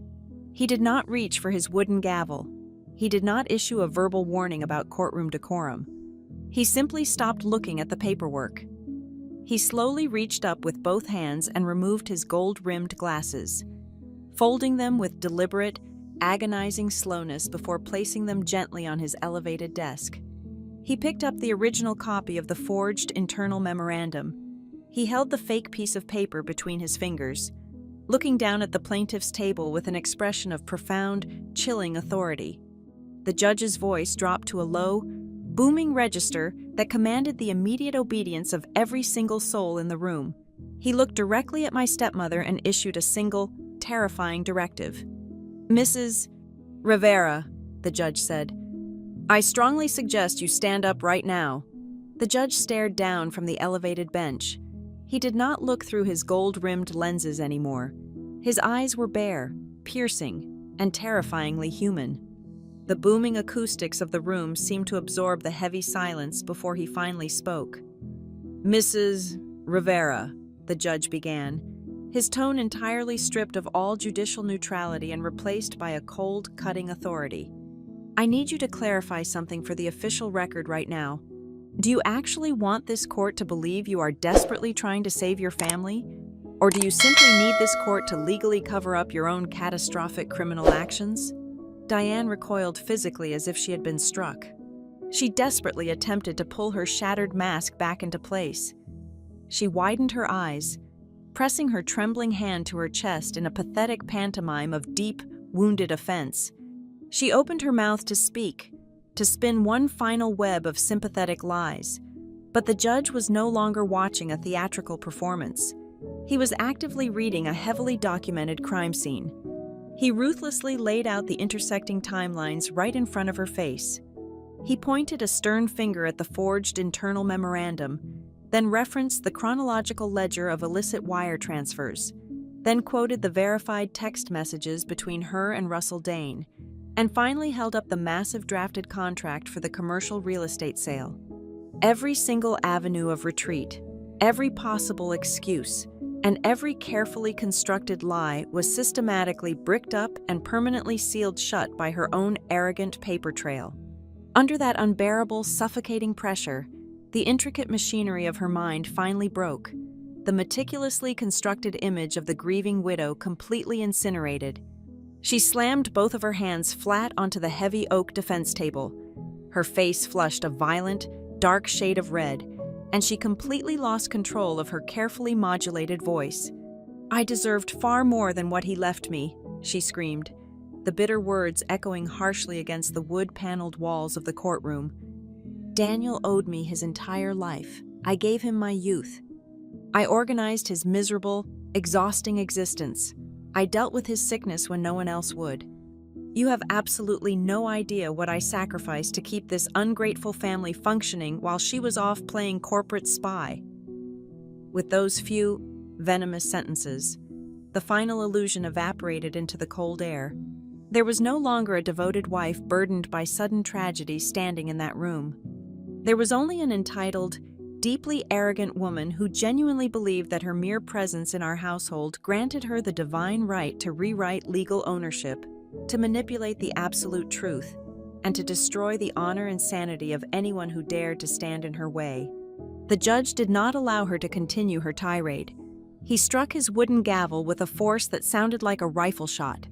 He did not reach for his wooden gavel. He did not issue a verbal warning about courtroom decorum. He simply stopped looking at the paperwork. He slowly reached up with both hands and removed his gold-rimmed glasses, folding them with deliberate, agonizing slowness before placing them gently on his elevated desk. He picked up the original copy of the forged internal memorandum. He held the fake piece of paper between his fingers, looking down at the plaintiff's table with an expression of profound, chilling authority. The judge's voice dropped to a low, booming register that commanded the immediate obedience of every single soul in the room. He looked directly at my stepmother and issued a single, terrifying directive. "Mrs. Rivera," the judge said, "I strongly suggest you stand up right now." The judge stared down from the elevated bench. He did not look through his gold-rimmed lenses anymore. His eyes were bare, piercing, and terrifyingly human. The booming acoustics of the room seemed to absorb the heavy silence before he finally spoke. "Mrs. Rivera, the judge began, his tone entirely stripped of all judicial neutrality and replaced by a cold, cutting authority. I need you to clarify something for the official record right now. Do you actually want this court to believe you are desperately trying to save your family? Or do you simply need this court to legally cover up your own catastrophic criminal actions? Diane recoiled physically as if she had been struck. She desperately attempted to pull her shattered mask back into place. She widened her eyes, pressing her trembling hand to her chest in a pathetic pantomime of deep, wounded offense. She opened her mouth to speak, to spin one final web of sympathetic lies. But the judge was no longer watching a theatrical performance. He was actively reading a heavily documented crime scene. He ruthlessly laid out the intersecting timelines right in front of her face. He pointed a stern finger at the forged internal memorandum, then referenced the chronological ledger of illicit wire transfers, then quoted the verified text messages between her and Russell Dane, and finally held up the massive drafted contract for the commercial real estate sale. Every single avenue of retreat, every possible excuse, and every carefully constructed lie was systematically bricked up and permanently sealed shut by her own arrogant paper trail. Under that unbearable, suffocating pressure, the intricate machinery of her mind finally broke, the meticulously constructed image of the grieving widow completely incinerated. She slammed both of her hands flat onto the heavy oak defense table. Her face flushed a violent, dark shade of red, and she completely lost control of her carefully modulated voice. "I deserved far more than what he left me," she screamed, the bitter words echoing harshly against the wood-paneled walls of the courtroom. "Daniel owed me his entire life. I gave him my youth. I organized his miserable, exhausting existence. I dealt with his sickness when no one else would. You have absolutely no idea what I sacrificed to keep this ungrateful family functioning while she was off playing corporate spy." With those few, venomous sentences, the final illusion evaporated into the cold air. There was no longer a devoted wife burdened by sudden tragedy standing in that room. There was only an entitled, deeply arrogant woman who genuinely believed that her mere presence in our household granted her the divine right to rewrite legal ownership, to manipulate the absolute truth, and to destroy the honor and sanity of anyone who dared to stand in her way. The judge did not allow her to continue her tirade. He struck his wooden gavel with a force that sounded like a rifle shot.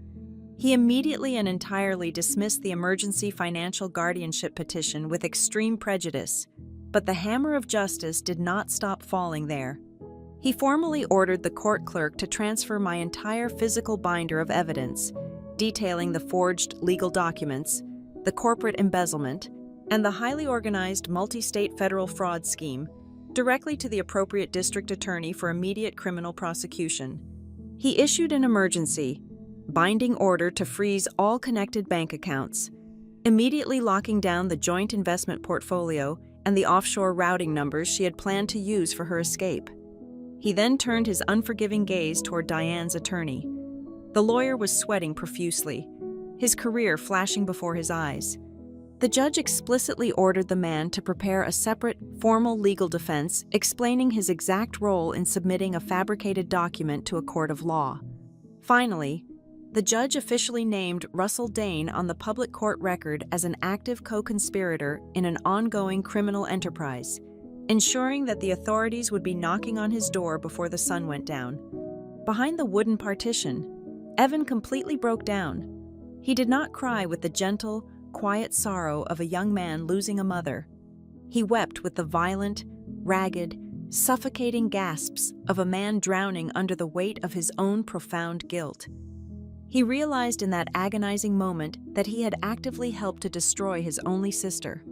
He immediately and entirely dismissed the emergency financial guardianship petition with extreme prejudice, but the hammer of justice did not stop falling there. He formally ordered the court clerk to transfer my entire physical binder of evidence, detailing the forged legal documents, the corporate embezzlement, and the highly organized multi-state federal fraud scheme, directly to the appropriate district attorney for immediate criminal prosecution. He issued an emergency, binding order to freeze all connected bank accounts, immediately locking down the joint investment portfolio and the offshore routing numbers she had planned to use for her escape. He then turned his unforgiving gaze toward Diane's attorney. The lawyer was sweating profusely, his career flashing before his eyes. The judge explicitly ordered the man to prepare a separate, formal legal defense explaining his exact role in submitting a fabricated document to a court of law. Finally, the judge officially named Russell Dane on the public court record as an active co-conspirator in an ongoing criminal enterprise, ensuring that the authorities would be knocking on his door before the sun went down. Behind the wooden partition, Evan completely broke down. He did not cry with the gentle, quiet sorrow of a young man losing a mother. He wept with the violent, ragged, suffocating gasps of a man drowning under the weight of his own profound guilt. He realized in that agonizing moment that he had actively helped to destroy his only sister.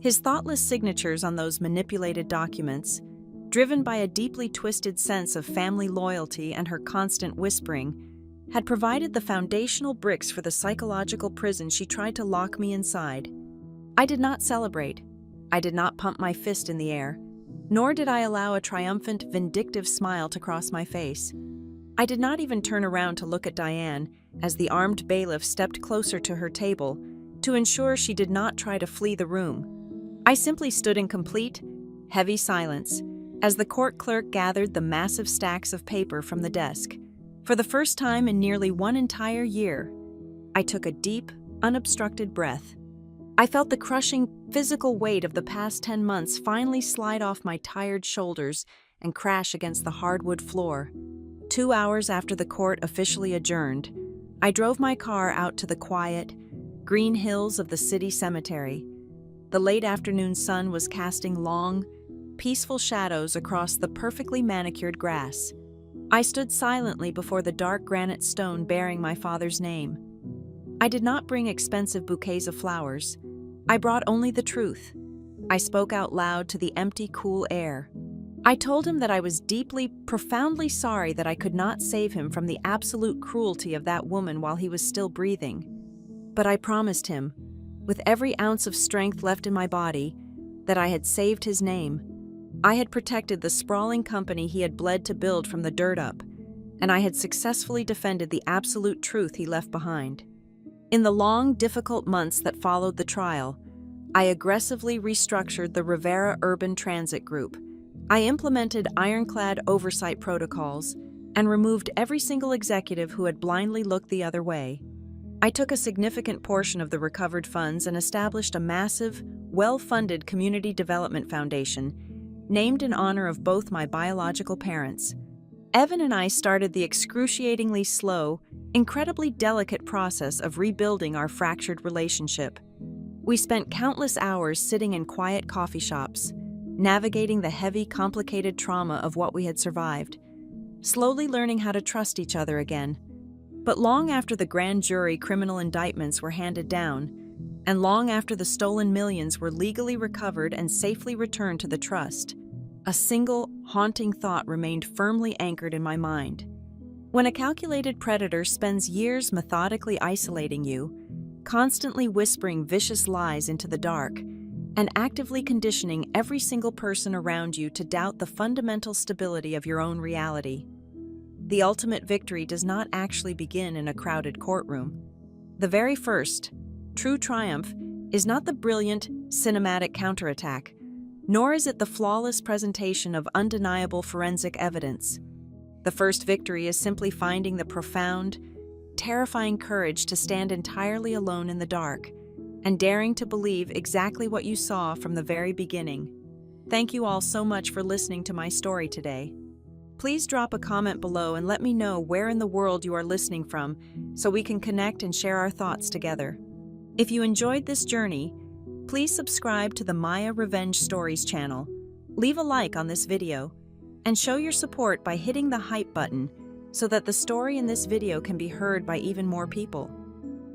His thoughtless signatures on those manipulated documents, driven by a deeply twisted sense of family loyalty and her constant whispering, had provided the foundational bricks for the psychological prison she tried to lock me inside. I did not celebrate. I did not pump my fist in the air, nor did I allow a triumphant, vindictive smile to cross my face. I did not even turn around to look at Diane as the armed bailiff stepped closer to her table to ensure she did not try to flee the room. I simply stood in complete, heavy silence, as the court clerk gathered the massive stacks of paper from the desk. For the first time in nearly one entire year, I took a deep, unobstructed breath. I felt the crushing physical weight of the past 10 months finally slide off my tired shoulders and crash against the hardwood floor. 2 hours after the court officially adjourned, I drove my car out to the quiet, green hills of the city cemetery. The late afternoon sun was casting long, peaceful shadows across the perfectly manicured grass. I stood silently before the dark granite stone bearing my father's name. I did not bring expensive bouquets of flowers. I brought only the truth. I spoke out loud to the empty, cool air. I told him that I was deeply, profoundly sorry that I could not save him from the absolute cruelty of that woman while he was still breathing. But I promised him, with every ounce of strength left in my body, that I had saved his name. I had protected the sprawling company he had bled to build from the dirt up, and I had successfully defended the absolute truth he left behind. In the long, difficult months that followed the trial, I aggressively restructured the Rivera Urban Transit Group. I implemented ironclad oversight protocols and removed every single executive who had blindly looked the other way. I took a significant portion of the recovered funds and established a massive, well-funded community development foundation named in honor of both my biological parents. Evan and I started the excruciatingly slow, incredibly delicate process of rebuilding our fractured relationship. We spent countless hours sitting in quiet coffee shops, navigating the heavy, complicated trauma of what we had survived, slowly learning how to trust each other again. But long after the grand jury criminal indictments were handed down, and long after the stolen millions were legally recovered and safely returned to the trust, a single, haunting thought remained firmly anchored in my mind. When a calculated predator spends years methodically isolating you, constantly whispering vicious lies into the dark, and actively conditioning every single person around you to doubt the fundamental stability of your own reality, the ultimate victory does not actually begin in a crowded courtroom. The very first, true triumph is not the brilliant, cinematic counterattack, nor is it the flawless presentation of undeniable forensic evidence. The first victory is simply finding the profound, terrifying courage to stand entirely alone in the dark and daring to believe exactly what you saw from the very beginning. Thank you all so much for listening to my story today. Please drop a comment below and let me know where in the world you are listening from so we can connect and share our thoughts together. If you enjoyed this journey, please subscribe to the Maya Revenge Stories channel, leave a like on this video, and show your support by hitting the hype button so that the story in this video can be heard by even more people.